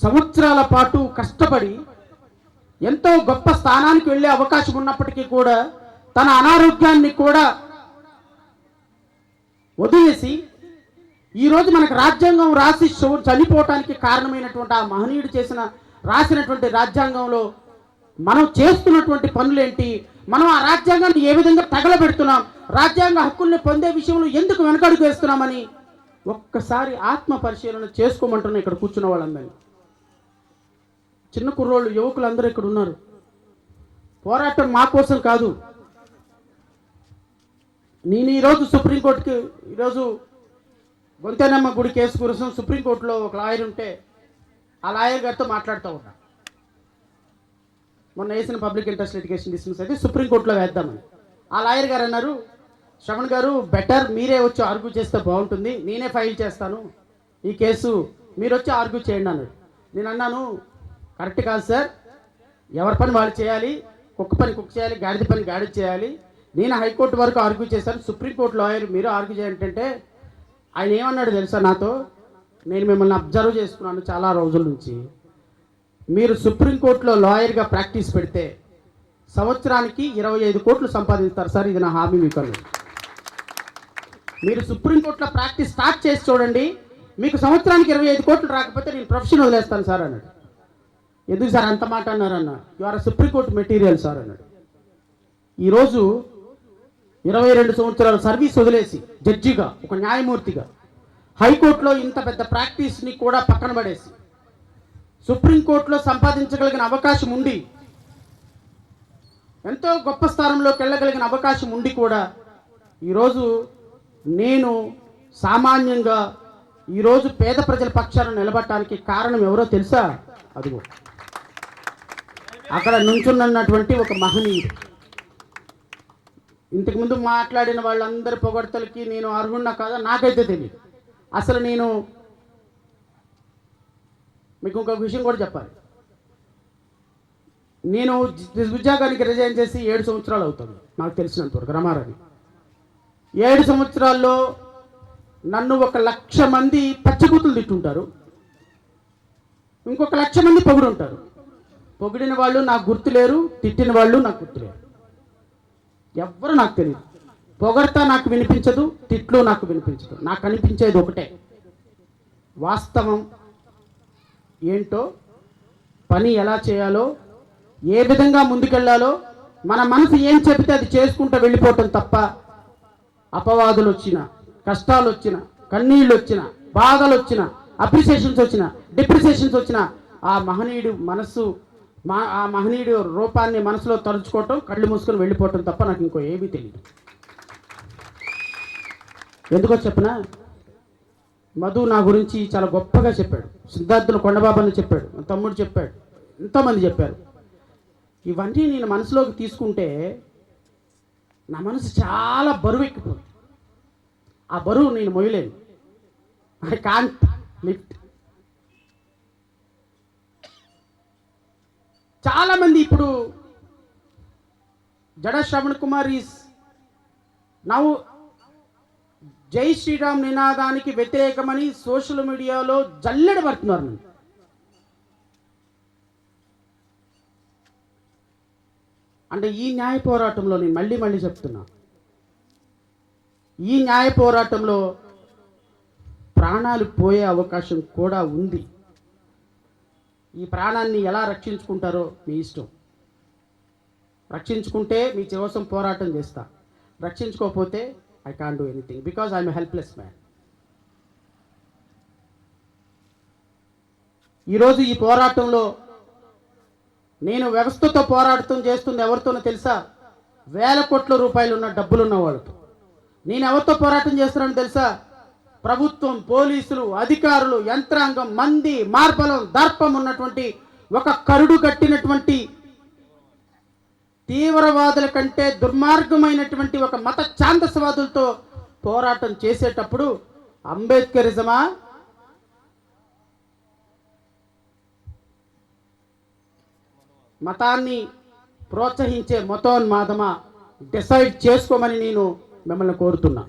సంవత్సరాల పాటు కష్టపడి ఎంతో గొప్ప స్థానానికి వెళ్ళే అవకాశం ఉన్నప్పటికీ కూడా తన అనారోగ్యాన్ని కూడా వదిలేసి ఈరోజు మనకు రాజ్యాంగం రాసి చనిపోవటానికి కారణమైనటువంటి ఆ మహనీయుడు రాసినటువంటి రాజ్యాంగంలో మనం చేస్తున్నటువంటి పనులేంటి, మనం ఆ రాజ్యాంగాన్ని ఏ విధంగా తగలబెడుతున్నాం, రాజ్యాంగ హక్కుల్ని పొందే విషయంలో ఎందుకు వెనకడుగు వేస్తున్నామని ఒక్కసారి ఆత్మ పరిశీలన చేసుకోమంటున్నా ఇక్కడ కూర్చున్న వాళ్ళందరినీ. చిన్న కుర్రోళ్ళు, యువకులందరూ ఇక్కడ ఉన్నారు. పోరాటం మా కోసం కాదు. నేను ఈరోజు సుప్రీంకోర్టుకి, ఈరోజు గొంతెనమ్మ గుడి కేసు కోసం సుప్రీంకోర్టులో ఒక లాయర్ ఉంటే ఆ లాయర్ గారితో మాట్లాడుతూ ఉన్నా. మొన్న వేసిన పబ్లిక్ ఇంట్రెస్ట్ లిటిగేషన్ డిస్మిస్ అయితే సుప్రీంకోర్టులో వేద్దామని. ఆ లాయర్ గారు అన్నారు, శ్రవణ్ గారు బెటర్ మీరే వచ్చి ఆర్గ్యూ చేస్తే బాగుంటుంది, నేనే ఫైల్ చేస్తాను ఈ కేసు, మీరు వచ్చి ఆర్గ్యూ చేయండి అన్నాడు. నేను అన్నాను, కరెక్ట్ కాదు సార్, ఎవరి పని వాళ్ళు చేయాలి, కుక్క పని కుక్క చేయాలి, గాడిద పని గాడిద చేయాలి. నేను హైకోర్టు వరకు ఆర్గ్యూ చేశాను, సుప్రీంకోర్టు లాయర్ మీరు ఆర్గ్యూ చేయంటే ఆయన ఏమన్నాడు తెలుసా నాతో? నేను మిమ్మల్ని అబ్జర్వ్ చేసుకున్నాను చాలా రోజుల నుంచి. మీరు సుప్రీంకోర్టులో లాయర్గా ప్రాక్టీస్ పెడితే సంవత్సరానికి 25 కోట్లు సంపాదిస్తారు సార్, ఇది నా హామీ మీకు. మీరు సుప్రీంకోర్టులో ప్రాక్టీస్ స్టార్ట్ చేసి చూడండి, మీకు సంవత్సరానికి 25 కోట్లు రాకపోతే నేను ప్రొఫెషన్ వదిలేస్తాను సార్ అన్నాడు. ఎందుకు సార్ అంత మాట అన్నారన్న? You are supreme court material sir అన్నాడు. ఈరోజు 22 సంవత్సరాల సర్వీస్ వదిలేసి జడ్జిగా, ఒక న్యాయమూర్తిగా హైకోర్టులో ఇంత పెద్ద ప్రాక్టీస్ని కూడా పక్కన పడేసి సుప్రీంకోర్టులో సంపాదించగలిగిన అవకాశం ఉండి, ఎంతో గొప్ప స్థానంలోకి వెళ్ళగలిగిన అవకాశం ఉండి కూడా ఈరోజు నేను సామాన్యంగా ఈరోజు పేద ప్రజల పక్షాన నిలబడటానికి కారణం ఎవరో తెలుసా? అదిగో అక్కడ నుంచున్నటువంటి ఒక మహనీయుడు. ఇంతకుముందు మాట్లాడిన వాళ్ళందరి పొగడ్తలకి నేను అర్హున్నా కాదా నాకైతే తెలియదు. అసలు నేను మీకు ఇంకొక విషయం కూడా చెప్పాలి. నేను ఉద్యోగానికి రిజైన్ చేసి 7 సంవత్సరాలు అవుతుంది నాకు తెలిసినంతవరకు. రమారవి 7 సంవత్సరాల్లో నన్ను 1,00,000 మంది పచ్చిబూతులు తిట్టుంటారు, ఇంకొక 1,00,000 మంది పొగుడుంటారు. పొగిడిన వాళ్ళు నాకు గుర్తులేరు, తిట్టిన వాళ్ళు నాకు గుర్తులేరు. ఎవ్వరు నాకు తెలియదు. పొగడతా నాకు వినిపించదు, తిట్లు నాకు వినిపించదు. నాకు అనిపించేది ఒకటే, వాస్తవం ఏంటో, పని ఎలా చేయాలో, ఏ విధంగా ముందుకెళ్లాలో, మన మనసు ఏం చెబితే అది చేసుకుంటూ వెళ్ళిపోవటం తప్ప అపవాదులు వచ్చినా, కష్టాలు వచ్చినా, కన్నీళ్ళు వచ్చినా, బాధలు వచ్చినా, అప్రిసియేషన్స్ వచ్చినా, డిప్రిసియేషన్స్ వచ్చినా ఆ మహనీయుడు మనస్సు ఆ మహనీయుడు రూపాన్ని మనసులో తలుచుకోవటం, కళ్ళు మూసుకొని వెళ్ళిపోవటం తప్ప నాకు ఇంకో ఏమీ తెలియదు. ఎందుకో చెప్పనా, మధు నా గురించి చాలా గొప్పగా చెప్పాడు, సిద్ధార్థులు కొండబాబు అని చెప్పాడు, తమ్ముడు చెప్పాడు, ఎంతోమంది చెప్పారు. ఇవన్నీ నేను మనసులోకి తీసుకుంటే నా మనసు చాలా బరువు ఎక్కిపోతుంది. ఆ బరువు నేను మొయ్యలేను. I can't lift. చాలామంది ఇప్పుడు జడా శ్రవణ్ కుమార్ ఈస్ నౌ జై శ్రీరామ్ నినాదానికి వ్యతిరేకమని సోషల్ మీడియాలో జల్లెడ పడుతున్నారు. నన్ను అంటే ఈ న్యాయ పోరాటంలో నేను మళ్ళీ చెప్తున్నా, ఈ న్యాయ పోరాటంలో ప్రాణాలు పోయే అవకాశం కూడా ఉంది. ఈ ప్రాణాన్ని ఎలా రక్షించుకుంటారో మీ ఇష్టం. రక్షించుకుంటే మీ కోసం పోరాటం చేస్తా, రక్షించుకోకపోతే I can't do anything because I'm a helpless man. ఈరోజు ఈ పోరాటంలో నేను వ్యవస్థతో పోరాటం చేస్తుంది ఎవరితోనో తెలుసా? వేల కోట్ల రూపాయలు ఉన్న డబ్బులున్న వాళ్ళతో. నేను ఎవరితో పోరాటం చేస్తున్నానో తెలుసా? ప్రభుత్వం, పోలీసులు, అధికారులు, యంత్రాంగం, మంది మార్బలం, దర్పం ఉన్నటువంటి ఒక కరుడు కట్టినటువంటి తీవ్రవాదుల కంటే దుర్మార్గమైనటువంటి ఒక మత ఛాందసవాదులతో పోరాటం చేసేటప్పుడు అంబేద్కరిజమా, మతాన్ని ప్రోత్సహించే మతోన్మాదమా డిసైడ్ చేసుకోమని నేను మిమ్మల్ని కోరుతున్నా.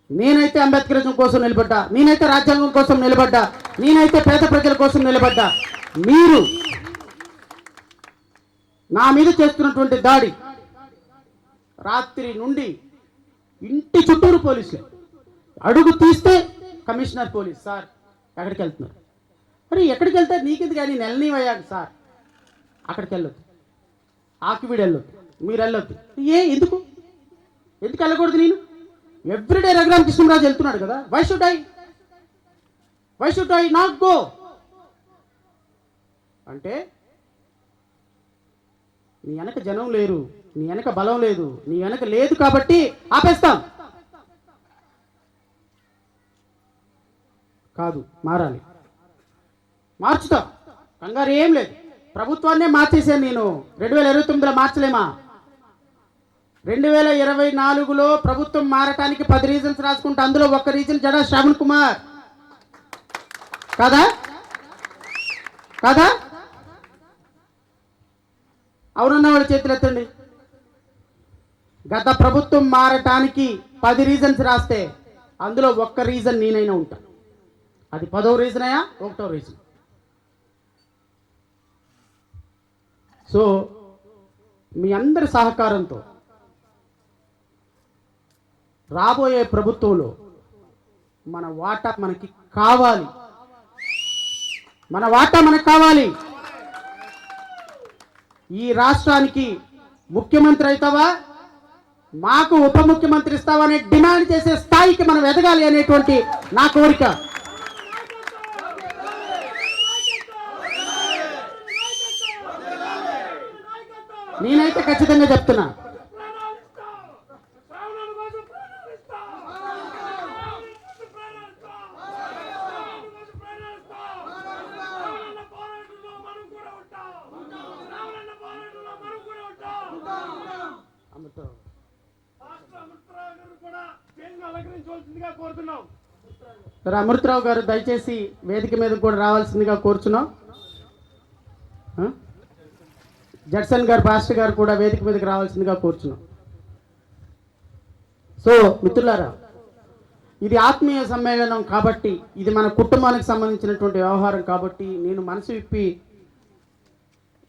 నేనైతే అంబేద్కరిజం కోసం నిలబడ్డా, నేనైతే రాజ్యాంగం కోసం నిలబడ్డా, నేనైతే పేద ప్రజల కోసం నిలబడ్డా. మీరు నా మీద చేస్తున్నటువంటి దాడి, రాత్రి నుండి ఇంటి చుట్టూరు పోలీసులు, అడుగు తీస్తే కమిషనర్ పోలీస్, సార్ ఎక్కడికి వెళ్తున్నారు? మరి ఎక్కడికి వెళ్తారు? నీకెందుకు కానీ నెలనీవయ్యాక సార్ అక్కడికి వెళ్ళొద్దు, ఆకివీడు వెళ్ళొద్దు, మీరు వెళ్ళొద్దు. ఎందుకు వెళ్ళకూడదు? నేను ఎవ్రీడే రఘురామ కృష్ణరాజు వెళ్తున్నాడు కదా, why should I not go? అంటే నీ వెనక జనం లేరు, నీ వెనక బలం లేదు, నీ వెనక లేదు కాబట్టి ఆపేస్తాం కాదు, మారాలి, మార్చుతాం. కంగారు ఏం లేదు. ప్రభుత్వాన్నే మార్చేసాను నేను. 2029లో మార్చలేమా? 2024లో ప్రభుత్వం మారటానికి 10 రీజన్స్ రాసుకుంటే అందులో ఒక్క రీజన్ జడా శ్రవణ్ కుమార్. కదా కదా? అవునన్న వాళ్ళ చేతులు ఎత్తండి. గత ప్రభుత్వం మారటానికి 10 రీజన్స్ రాస్తే అందులో ఒక్క రీజన్ నేనైనా ఉంటా. అది 10వ రీజన్ అయ్యా, 1వ రీజన్. సో మీ అందరి సహకారంతో రాబోయే ప్రభుత్వంలో మన వాటా మనకి కావాలి, మన వాటా మనకు కావాలి. ఈ రాష్ట్రానికి ముఖ్యమంత్రి అవుతావా, మాకు ఉప ముఖ్యమంత్రి ఇస్తావా అనే డిమాండ్ చేసే స్థాయికి మనం ఎదగాలి అనేటువంటి నా కోరిక. నేనైతే ఖచ్చితంగా చెప్తున్నా, సరే, అమృతరావు గారు దయచేసి వేదిక మీద కూడా రావాల్సిందిగా కోరుచున్నాం. జడ్సన్ గారు, పాస్టర్ గారు కూడా వేదిక మీదకి రావాల్సిందిగా కోరుచున్నాం. సో మిత్రులారా, ఇది ఆత్మీయ సమ్మేళనం కాబట్టి, ఇది మన కుటుంబానికి సంబంధించినటువంటి వ్యవహారం కాబట్టి నేను మనసు విప్పి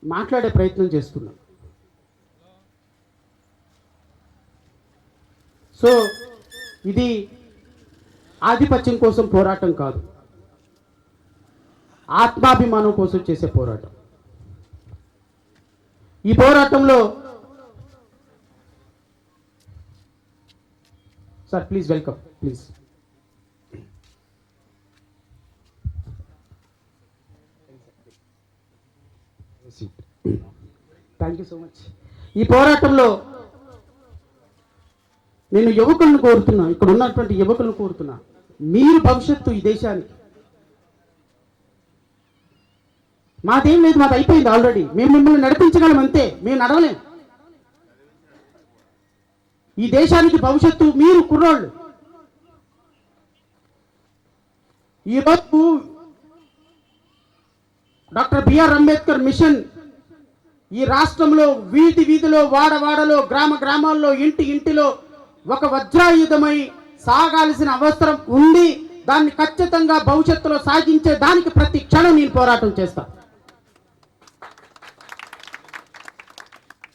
మాట్లాడే ప్రయత్నం చేస్తున్నాను. సో ఇది ఆధిపత్యం కోసం పోరాటం కాదు, ఆత్మాభిమానం కోసం చేసే పోరాటం. ఈ పోరాటంలో sir please welcome, please. Thank you so much. ఈ పోరాటంలో నేను యువకులను కోరుతున్నా, ఇక్కడ ఉన్నటువంటి యువకులను కోరుతున్నా, మీరు భవిష్యత్తు ఈ దేశానికి. మాదేం లేదు, మాది అయిపోయింది ఆల్రెడీ. మేము మిమ్మల్ని నడిపించగలం అంతే, మేము నడవలేం. ఈ దేశానికి భవిష్యత్తు మీరు కుర్రోళ్ళు. ఈరోజు డాక్టర్ బిఆర్ అంబేద్కర్ మిషన్ ఈ రాష్ట్రంలో వీధి వీధిలో, వాడవాడలో, గ్రామ గ్రామాల్లో, ఇంటి ఇంటిలో ఒక వజ్రాయుధమై సాగాల్సిన అవసరం ఉంది. దాన్ని ఖచ్చితంగా భవిష్యత్తులో సాగించే దానికి ప్రతి క్షణం నేను పోరాటం చేస్తా.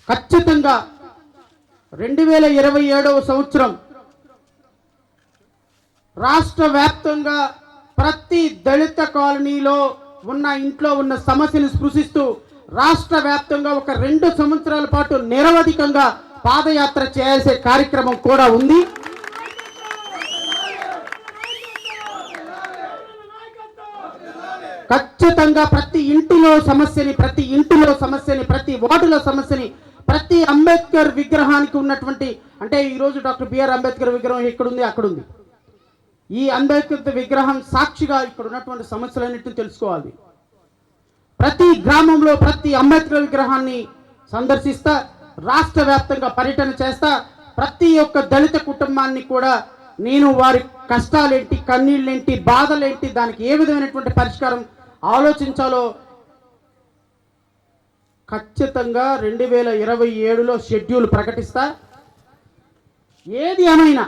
ఖచ్చితంగా 2027వ సంవత్సరం రాష్ట్ర వ్యాప్తంగా ప్రతి దళిత కాలనీలో ఉన్న ఇంట్లో ఉన్న సమస్యను స్పృశిస్తూ రాష్ట్ర వ్యాప్తంగా ఒక 2 సంవత్సరాల పాటు నిరవధికంగా పాదయాత్ర చేసే కార్యక్రమం కూడా ఉంది. ఖచ్చితంగా ప్రతి ఇంటిలో సమస్యని, ప్రతి వార్డులో సమస్యని, ప్రతి అంబేద్కర్ విగ్రహానికి ఉన్నటువంటి, అంటే ఈరోజు డాక్టర్ బిఆర్ అంబేద్కర్ విగ్రహం ఎక్కడుంది, అక్కడుంది. ఈ అంబేద్కర్ విగ్రహం సాక్షిగా ఇక్కడ ఉన్నటువంటి సమస్యలన్నింటినీ తెలుసుకోవాలి. ప్రతి గ్రామంలో ప్రతి అంబేద్కర్ విగ్రహాన్ని సందర్శిస్తా, రాష్ట్ర వ్యాప్తంగా పర్యటన చేస్తా. ప్రతి ఒక్క దళిత కుటుంబాన్ని కూడా నేను వారి కష్టాలేంటి, కన్నీళ్ళేంటి, బాధలేంటి, దానికి ఏ విధమైనటువంటి పరిష్కారం ఆలోచించాలో ఖచ్చితంగా 2027లో షెడ్యూల్ ప్రకటిస్తా. ఏది ఏమైనా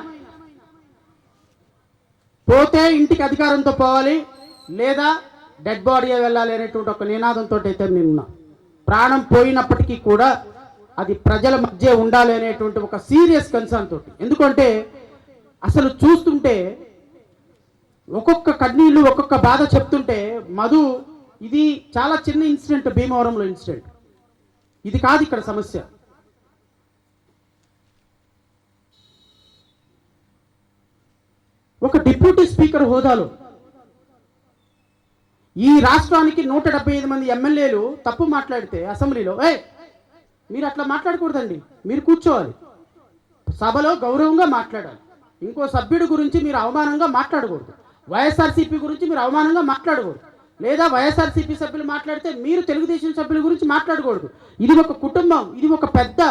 పోతే ఇంటికి అధికారంతో పోవాలి, లేదా డెడ్ బాడీ వెళ్ళాలి అనేటువంటి ఒక నినాదంతో అయితే నేనున్నా. ప్రాణం పోయినప్పటికీ కూడా అది ప్రజల మధ్య ఉండాలి అనేటువంటి ఒక సీరియస్ కన్సర్న్ తోటి. ఎందుకంటే అసలు చూస్తుంటే ఒక్కొక్క కన్నీళ్ళు, ఒక్కొక్క బాధ చెప్తుంటే, మధు ఇది చాలా చిన్న ఇన్సిడెంట్, భీమవరంలో ఇన్సిడెంట్, ఇది కాదు ఇక్కడ సమస్య. ఒక డిప్యూటీ స్పీకర్ హోదాలో ఈ రాష్ట్రానికి 175 మంది ఎమ్మెల్యేలు తప్పు మాట్లాడితే అసెంబ్లీలో, మీరు అట్లా మాట్లాడకూడదండి, మీరు కూర్చోవాలి, సభలో గౌరవంగా మాట్లాడాలి. ఇంకో సభ్యుడి గురించి మీరు అవమానంగా మాట్లాడకూడదు, వైఎస్ఆర్సీపీ గురించి మీరు అవమానంగా మాట్లాడకూడదు, లేదా వైఎస్ఆర్సీపీ సభ్యులు మాట్లాడితే మీరు తెలుగుదేశం సభ్యుల గురించి మాట్లాడకూడదు. ఇది ఒక కుటుంబం, ఇది ఒక పెద్ద,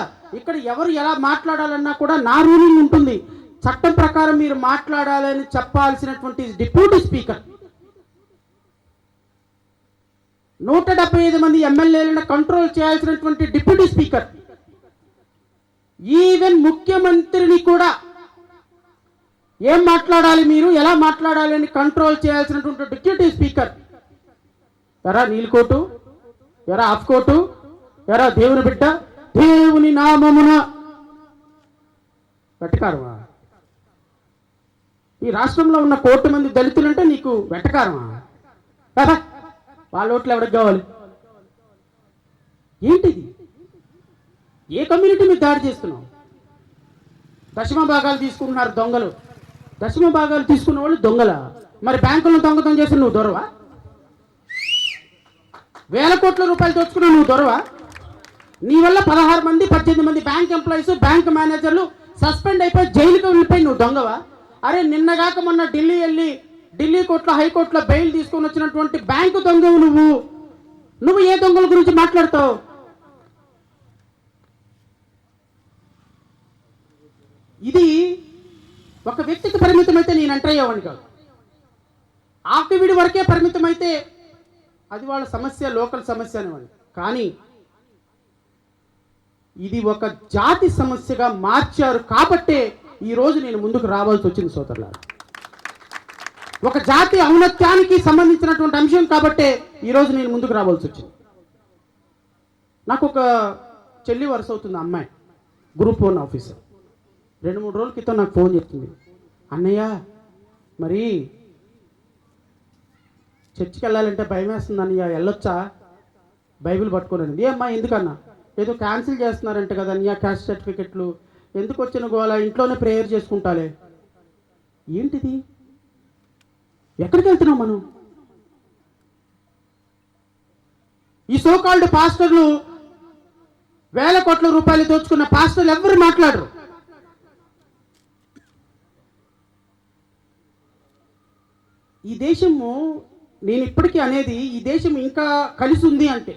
ఇక్కడ ఎవరు ఎలా మాట్లాడాలన్నా కూడా నా రూలింగ్ ఉంటుంది. చట్టం ప్రకారం మీరు మాట్లాడాలని చెప్పాల్సినటువంటి డిప్యూటీ స్పీకర్ 175 మంది ఎమ్మెల్యేలను కంట్రోల్ చేయాల్సినటువంటి డిప్యూటీ స్పీకర్, ఈవెన్ ముఖ్యమంత్రిని కూడా ఏం మాట్లాడాలి, మీరు ఎలా మాట్లాడాలి అని కంట్రోల్ చేయాల్సినటువంటి డిప్యూటీ స్పీకర్, ఎరా నీల్కోటు, ఎరా ఆఫ్ కోటు, ఎరా దేవుని బిడ్డ, దేవుని నామమున వెటకారమా? ఈ రాష్ట్రంలో ఉన్న 1 కోటి మంది దళితులంటే నీకు వెటకారమా? వాళ్ళ ఓట్లు ఎవరికి కావాలి? ఏంటిది? ఏ కమ్యూనిటీ మీద దాడి చేస్తున్నావు? దశమ భాగాలు తీసుకుంటున్నారు దొంగలు. దశమ భాగాలు తీసుకున్న వాళ్ళు దొంగల. మరి బ్యాంకులను దొంగతనం చేసి నువ్వు దొరవా? 1000 కోట్ల రూపాయలు తెచ్చుకున్నావు, నువ్వు దొరవా? నీ వల్ల 16 మంది 18 మంది బ్యాంక్ ఎంప్లాయీస్, బ్యాంక్ మేనేజర్లు సస్పెండ్ అయిపోయి జైలుకి వెళ్ళిపోయి నువ్వు దొంగవా? అరే నిన్నగాక మొన్న ఢిల్లీ వెళ్ళి ఢిల్లీ కోర్టులో, హైకోర్టులో బెయిల్ తీసుకొని వచ్చినటువంటి బ్యాంకు దొంగవు నువ్వు ఏ దొంగల గురించి మాట్లాడతావు? ఇది ఒక వ్యక్తికి పరిమితమైతే నేను ఎంటర్ అయ్యేవాడిని కాదు. ఆక్టివిటీ వరకే పరిమితమైతే అది వాళ్ళ సమస్య, లోకల్ సమస్య అనేవాడిని. కానీ ఇది ఒక జాతి సమస్యగా మార్చారు కాబట్టే ఈరోజు నేను ముందుకు రావాల్సి వచ్చింది సోదరులారా. ఒక జాతి ఔన్నత్యానికి సంబంధించినటువంటి అంశం కాబట్టే ఈరోజు నేను ముందుకు రావాల్సి వచ్చింది. నాకు ఒక చెల్లి వరుస అవుతుంది, అమ్మాయి, గ్రూప్ 1 ఆఫీసర్. 2-3 రోజుల క్రితం నాకు ఫోన్ చేస్తుంది, అన్నయ్య మరి చర్చికి వెళ్ళాలంటే భయం వేస్తుంది అన్నయ్య, వెళ్ళొచ్చా బైబిల్ పట్టుకోనండి. అమ్మా ఎందుకన్నా? ఏదో క్యాన్సిల్ చేస్తున్నారంట కదా అన్నయ్య, క్యాస్ట్ సర్టిఫికెట్లు ఎందుకు వచ్చిన గోలా, ఇంట్లోనే ప్రేయర్ చేసుకుంటాలే. ఏంటిది? ఎక్కడికి వెళ్తున్నాం మనం? ఈ సోకాల్డ్ పాస్టర్లు, వేల కోట్ల రూపాయలు దోచుకున్న పాస్టర్లు ఎవరు మాట్లాడరు. ఈ దేశము, నేను ఇప్పటికీ అనేది, ఈ దేశం ఇంకా కలిసి ఉంది అంటే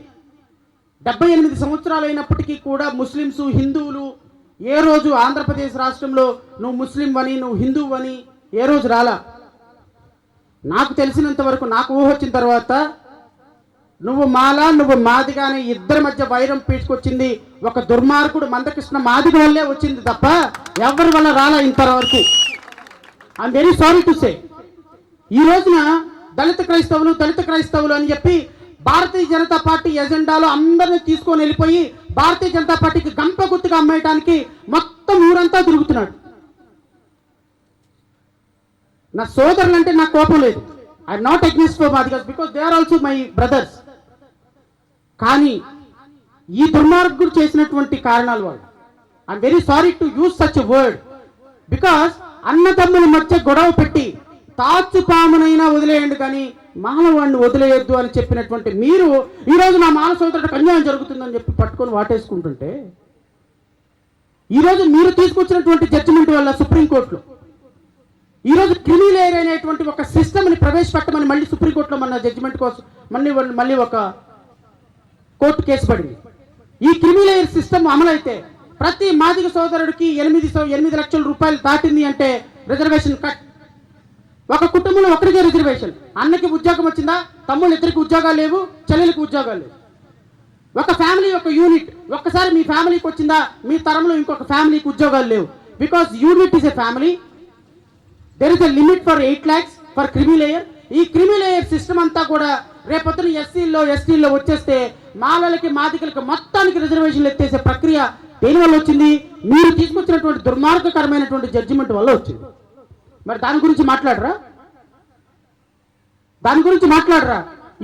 78 సంవత్సరాలు అయినప్పటికీ కూడా ముస్లిమ్స్, హిందువులు ఏ రోజు ఆంధ్రప్రదేశ్ రాష్ట్రంలో నువ్వు ముస్లిం అని, నువ్వు హిందువు అని ఏ రోజు రాలా. నాకు తెలిసినంత వరకు, నాకు ఊహ వచ్చిన తర్వాత, నువ్వు మాలా, నువ్వు మాదిగా అని ఇద్దరి మధ్య వైరం పీచుకొచ్చింది ఒక దుర్మార్గుడు మందకృష్ణ మాదిగ వల్లే వచ్చింది తప్ప ఎవరి వల్ల రాలా ఇంతవరకు. I'm very sorry to say. ఈ రోజున దళిత క్రైస్తవులు అని చెప్పి భారతీయ జనతా పార్టీ ఎజెండాలో అందరిని తీసుకొని వెళ్ళిపోయి భారతీయ జనతా పార్టీకి గంప గుర్తుగా అమ్మేయడానికి మొత్తం ఊరంతా తిరుగుతున్నాడు. నా సోదరులు అంటే నాకు కోపం లేదు. I not against for Madigas because they are also my brothers. కానీ ఈ దుర్మార్గుడు చేసినటువంటి కారణాల వల్ల I'm very sorry to use such a word, because అన్నదమ్ముల మధ్య గొడవ పెట్టి తాచు పామునైనా వదిలేయండి కానీ మానవాడిని వదిలేయొద్దు అని చెప్పినటువంటి మీరు ఈరోజు నా మానవ సోదరుడికి అన్యాయం జరుగుతుందని చెప్పి పట్టుకొని వాటేసుకుంటుంటే, ఈరోజు మీరు తీసుకొచ్చినటువంటి జడ్జిమెంట్ వల్ల సుప్రీంకోర్టులో ఈరోజు క్రిమిలేయర్ అనేటువంటి ఒక సిస్టమ్ని ప్రవేశపెట్టమని మళ్ళీ సుప్రీంకోర్టులో మన జడ్జిమెంట్ కోసం మళ్ళీ ఒక కోర్టు కేసు పడింది. ఈ క్రిమిలేయర్ సిస్టమ్ అమలైతే ప్రతి మాదిగ సోదరుడికి 8 లక్షల రూపాయలు దాటింది అంటే రిజర్వేషన్ కట్. ఒక కుటుంబంలో ఒకరికే రిజర్వేషన్. అన్నకి ఉద్యోగం వచ్చిందా, తమ్ముళ్ళు ఇద్దరికి ఉద్యోగాలు లేవు, చెల్లెలకు ఉద్యోగాలు లేవు. ఒక ఫ్యామిలీ, ఒక యూనిట్, ఒక్కసారి మీ ఫ్యామిలీకి వచ్చిందా మీ తరంలో ఇంకొక ఫ్యామిలీకి ఉద్యోగాలు లేవు. Because unit is a family. There is a limit for 8 lakhs for creamy layer. ఈ క్రిమిలేయర్ సిస్టమ్ అంతా కూడా రేపొద్దున ఎస్సీల్లో ఎస్టీల్లో వచ్చేస్తే మాలలకి మాదికలకి మొత్తానికి రిజర్వేషన్లు ఎత్తేసే ప్రక్రియ దేనివల్ల వచ్చింది? మీరు తీసుకొచ్చినటువంటి దుర్మార్గకరమైనటువంటి జడ్జిమెంట్ వల్ల వచ్చింది. మరి దాని గురించి మాట్లాడరా?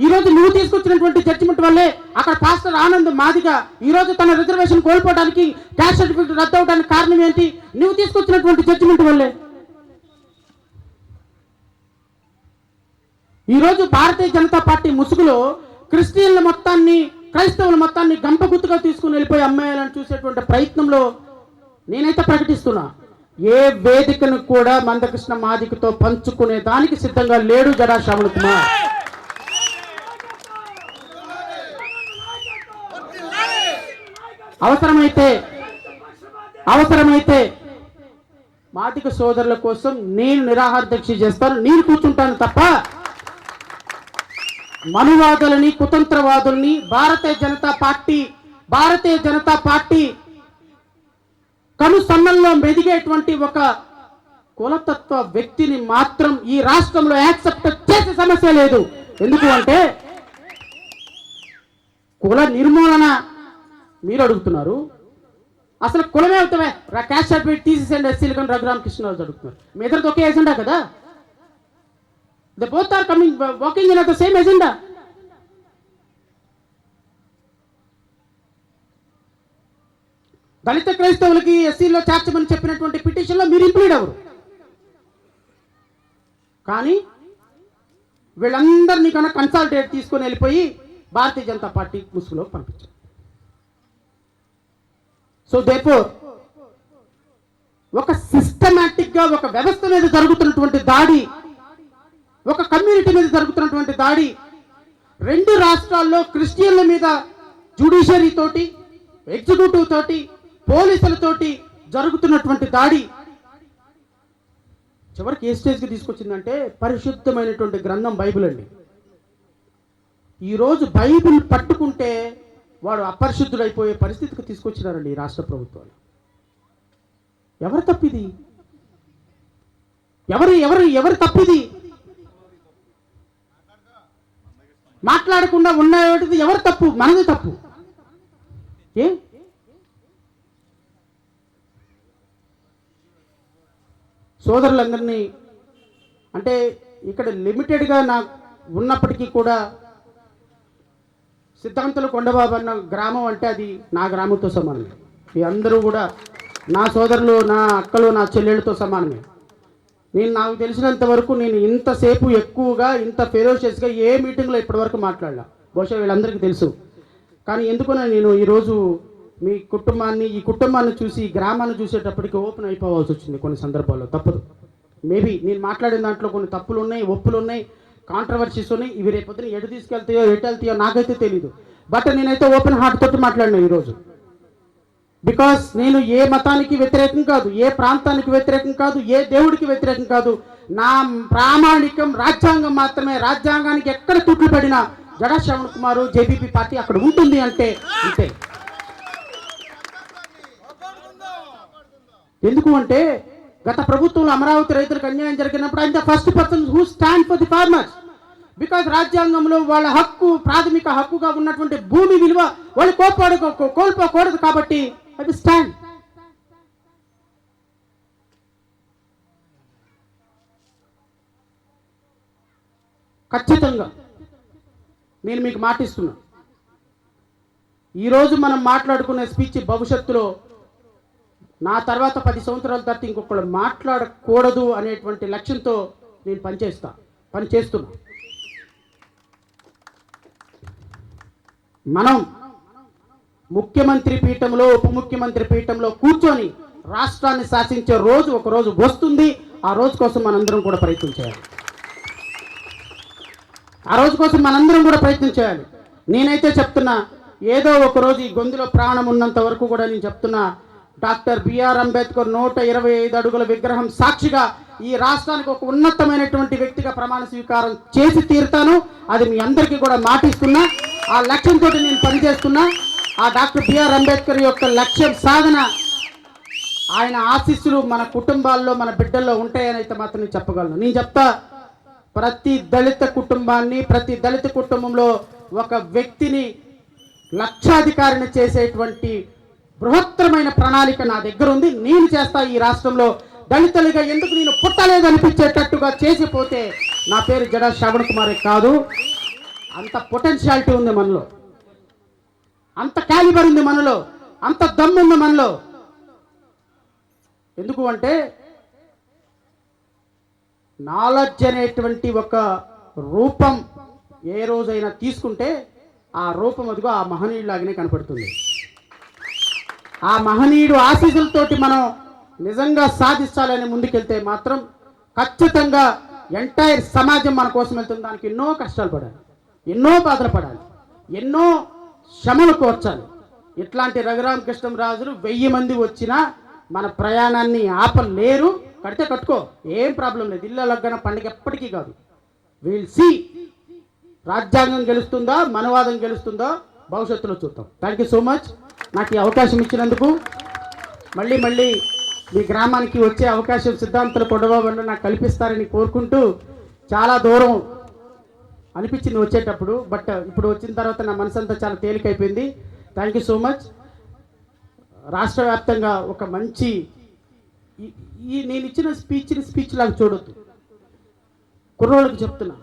ఈరోజు నువ్వు తీసుకొచ్చినటువంటి జడ్జిమెంట్ వల్లే అక్కడ పాస్టర్ ఆనంద్ మాదిగ ఈరోజు తన రిజర్వేషన్ కోల్పోవడానికి, క్యాస్ట్ సర్టిఫికెట్ రద్దు అవడానికి కారణం ఏంటి? నువ్వు తీసుకొచ్చినటువంటి జడ్జిమెంట్ వల్లే. ఈరోజు భారతీయ జనతా పార్టీ ముసుగులో క్రిస్టియన్ల మొత్తాన్ని, క్రైస్తవుల మొత్తాన్ని గంపగుత్తుగా తీసుకుని వెళ్ళిపోయి అమ్మేయాలని చూసేటువంటి ప్రయత్నంలో నేనైతే ప్రకటిస్తున్నా, ఏ వేదికను కూడా మందకృష్ణ మాదికతో పంచుకునే దానికి సిద్ధంగా లేడు జడా శ్రవణ్ కుమార్. అవసరమైతే మాదిక సోదరుల కోసం నేను నిరాహార దీక్ష చేస్తాను, నేను కూర్చుంటాను తప్ప మనువాదులని, కుతంత్రవాదుల్ని భారతీయ జనతా పార్టీ కను సన్నల్లో మెదిగేటువంటి ఒక కులతత్వ వ్యక్తిని మాత్రం ఈ రాష్ట్రంలో యాక్సెప్ట్ చేసే సమస్య లేదు. ఎందుకు అంటే కుల నిర్మూలన మీరు అడుగుతున్నారు, అసలు కులమే అవుతామే క్యాస్ట్ సర్టిఫికేట్ తీసేసండి ఎస్సీలు కానీ రఘురామకృష్ణరాజు అడుగుతున్నారు. మీ ఇద్దరిది ఒకే ఎజెండా కదా. They both are walking in at the same agenda. దళిత క్రైస్తవులకి ఎస్సీలో చేర్చమని చెప్పినటువంటి పిటిషన్లో మీరు ఇంప్లీడ్ అవ్వరు. కానీ వీళ్ళందరినీ కన్నా కన్సల్టేట్ తీసుకొని వెళ్ళిపోయి భారతీయ జనతా పార్టీ ముసుగులో పంపించారు. సో దేర్ఫోర్ ఒక సిస్టమాటిక్ గా ఒక వ్యవస్థ మీద జరుగుతున్నటువంటి దాడి, ఒక కమ్యూనిటీ మీద జరుగుతున్నటువంటి దాడి, 2 రాష్ట్రాల్లో క్రిస్టియన్ల మీద జ్యుడిషియరీ తోటి, ఎగ్జిక్యూటివ్ తోటి, పోలీసులతోటి జరుగుతున్నటువంటి దాడి చివరికి ఏ స్టేజ్కి తీసుకొచ్చిందంటే పరిశుద్ధమైనటువంటి గ్రంథం బైబిల్ అండి. ఈరోజు బైబిల్ పట్టుకుంటే వాడు అపరిశుద్ధుడైపోయే పరిస్థితికి తీసుకొచ్చినారండి ఈ రాష్ట్ర ప్రభుత్వాలు. ఎవరు తప్పిది? ఎవరు తప్పిది? మాట్లాడకుండా ఉన్నది ఎవరు తప్పు? మనది తప్పు. ఏ సోదరులందరినీ అంటే ఇక్కడ లిమిటెడ్గా నాకు ఉన్నప్పటికీ కూడా సిద్ధాంతుల కొండబాబు అన్న గ్రామం అంటే అది నా గ్రామంతో సమానమే. మీ అందరూ కూడా నా సోదరులు, నా అక్కలు, నా చెల్లెళ్ళతో సమానమే. నాకు తెలిసినంత వరకు నేను ఇంతసేపు ఎక్కువగా ఇంత ఫెరోషియస్గా ఏ మీటింగ్లో ఇప్పటివరకు మాట్లాడలా. బహుశా వీళ్ళందరికీ తెలుసు. కానీ ఎందుకనో నేను ఈరోజు మీ ఈ కుటుంబాన్ని చూసి, ఈ గ్రామాన్ని చూసేటప్పటికి ఓపెన్ అయిపోవాల్సి వచ్చింది కొన్ని సందర్భాల్లో. తప్పదు. మేబీ నేను మాట్లాడిన దాంట్లో కొన్ని తప్పులు ఉన్నాయి, ఒప్పులు ఉన్నాయి, కాంట్రవర్సీస్ ఉన్నాయి. ఇవి రేపొద్దున ఎటు తీసుకెళ్తాయో ఎటు వెళ్తాయో నాకైతే తెలీదు. బట్ నేనైతే ఓపెన్ హార్ట్ తోటి మాట్లాడినా ఈరోజు. బికాస్ నేను ఏ మతానికి వ్యతిరేకం కాదు, ఏ ప్రాంతానికి వ్యతిరేకం కాదు, ఏ దేవుడికి వ్యతిరేకం కాదు. నా ప్రామాణికం రాజ్యాంగం మాత్రమే. రాజ్యాంగానికి ఎక్కడ తుట్లు పడినా జడా శ్రవణ్ కుమార్ జేపీపీ పార్టీ అక్కడ ఉంటుంది అంటే అంతే. ఎందుకు అంటే గత ప్రభుత్వంలో అమరావతి రైతులకు అన్యాయం జరిగినప్పుడు ఆయన first person who stand for the farmers. Because రాజ్యాంగంలో వాళ్ళ హక్కు, ప్రాథమిక హక్కుగా ఉన్నటువంటి భూమి విలువ వాళ్ళు కోల్పోకూడదు కాబట్టి అది స్టాండ్. ఖచ్చితంగా నేను మీకు మాటిస్తున్నా, ఈరోజు మనం మాట్లాడుకునే స్పీచ్ భవిష్యత్తులో నా తర్వాత 10 సంవత్సరాల తర్వాత ఇంకొకళ్ళు మాట్లాడకూడదు అనేటువంటి లక్ష్యంతో నేను పనిచేస్తున్నా. మనం ముఖ్యమంత్రి పీఠంలో, ఉప ముఖ్యమంత్రి పీఠంలో కూర్చొని రాష్ట్రాన్ని శాసించే రోజు ఒక రోజు వస్తుంది. ఆ రోజు కోసం మనందరం కూడా ప్రయత్నం చేయాలి. నేనైతే చెప్తున్నా, ఏదో ఒక రోజు ఈ గొంతులో ప్రాణం ఉన్నంత వరకు కూడా నేను చెప్తున్నా, డాక్టర్ బిఆర్ అంబేద్కర్ 125 అడుగుల విగ్రహం సాక్షిగా ఈ రాష్ట్రానికి ఒక ఉన్నతమైనటువంటి వ్యక్తిగా ప్రమాణ స్వీకారం చేసి తీరుతాను. అది మీ అందరికీ కూడా మాటిస్తున్నా. ఆ లక్ష్యంతో నేను పనిచేస్తున్నా. ఆ డాక్టర్ బిఆర్ అంబేద్కర్ యొక్క లక్ష్యం సాధన, ఆయన ఆశీస్సులు మన కుటుంబాల్లో, మన బిడ్డల్లో ఉంటాయని అయితే మాత్రం నేను చెప్పగలను. నేను చెప్తా, ప్రతి దళిత కుటుంబాన్ని, ప్రతి దళిత కుటుంబంలో ఒక వ్యక్తిని లక్షాధికారిని చేసేటువంటి బృహత్తరమైన ప్రణాళిక నా దగ్గర ఉంది. నేను చేస్తా. ఈ రాష్ట్రంలో దళితులుగా ఎందుకు నేను పుట్టలేదు అనిపించేటట్టుగా చేసిపోతే నా పేరు జడా శ్రవణ్ కుమారే కాదు. అంత పొటెన్షియాలిటీ ఉంది మనలో, అంత క్యాలిబర్ ఉంది మనలో, అంత దమ్ము ఉంది మనలో. ఎందుకు అంటే నాలెడ్జ్ అనేటువంటి ఒక రూపం ఏ రోజైనా తీసుకుంటే ఆ రూపం అదిగో ఆ మహనీయులాగానే కనపడుతుంది. ఆ మహనీయుడు ఆశీస్సులతోటి మనం నిజంగా సాధించాలని ముందుకెళ్తే మాత్రం ఖచ్చితంగా ఎంటైర్ సమాజం మన కోసం వెళ్తుంది. దానికి ఎన్నో కష్టాలు పడాలి, ఎన్నో బాధలు పడాలి, ఎన్నో శ్రమలు కోర్చాలి. ఇట్లాంటి రఘురామకృష్ణరాజులు 1000 మంది వచ్చినా మన ప్రయాణాన్ని ఆపలేరు. కడితే కట్టుకో, ఏం ప్రాబ్లం లేదు. ఇళ్ళ లగ్గన పండుగ ఎప్పటికీ కాదు. విల్ సీ రాజ్యాంగం గెలుస్తుందా, మనవాదం గెలుస్తుందా భవిష్యత్తులో చూద్దాం. Thank you so much. నాకు ఈ అవకాశం ఇచ్చినందుకు మళ్ళీ మీ గ్రామానికి వచ్చే అవకాశం సిద్ధాంతుల కొండబాబు నాకు కల్పిస్తారని కోరుకుంటూ, చాలా దూరం అనిపించింది వచ్చేటప్పుడు, బట్ ఇప్పుడు వచ్చిన తర్వాత నా మనసంతా చాలా తేలికైపోయింది. Thank you so much. రాష్ట్ర వ్యాప్తంగా ఒక మంచి నేను ఇచ్చిన స్పీచ్ లాగా చూడొద్దు. కుర్రోళ్ళకి చెప్తున్నా,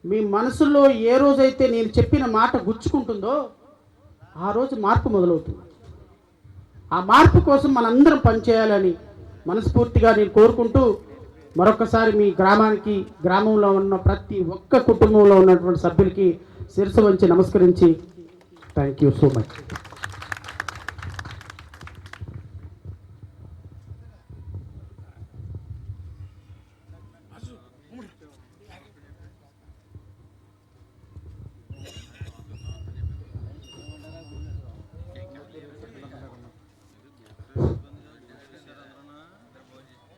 మీ మనసులో ఏ రోజైతే నేను చెప్పిన మాట గుచ్చుకుంటుందో ఆ రోజు మార్పు మొదలవుతుంది. ఆ మార్పు కోసం మనందరం పనిచేయాలని మనస్ఫూర్తిగా నేను కోరుకుంటూ, మరొకసారి మీ గ్రామంలో ఉన్న ప్రతి ఒక్క కుటుంబంలో ఉన్నటువంటి సభ్యులకి శిరస్సు వంచి నమస్కరించి థ్యాంక్ యూ సో మచ్.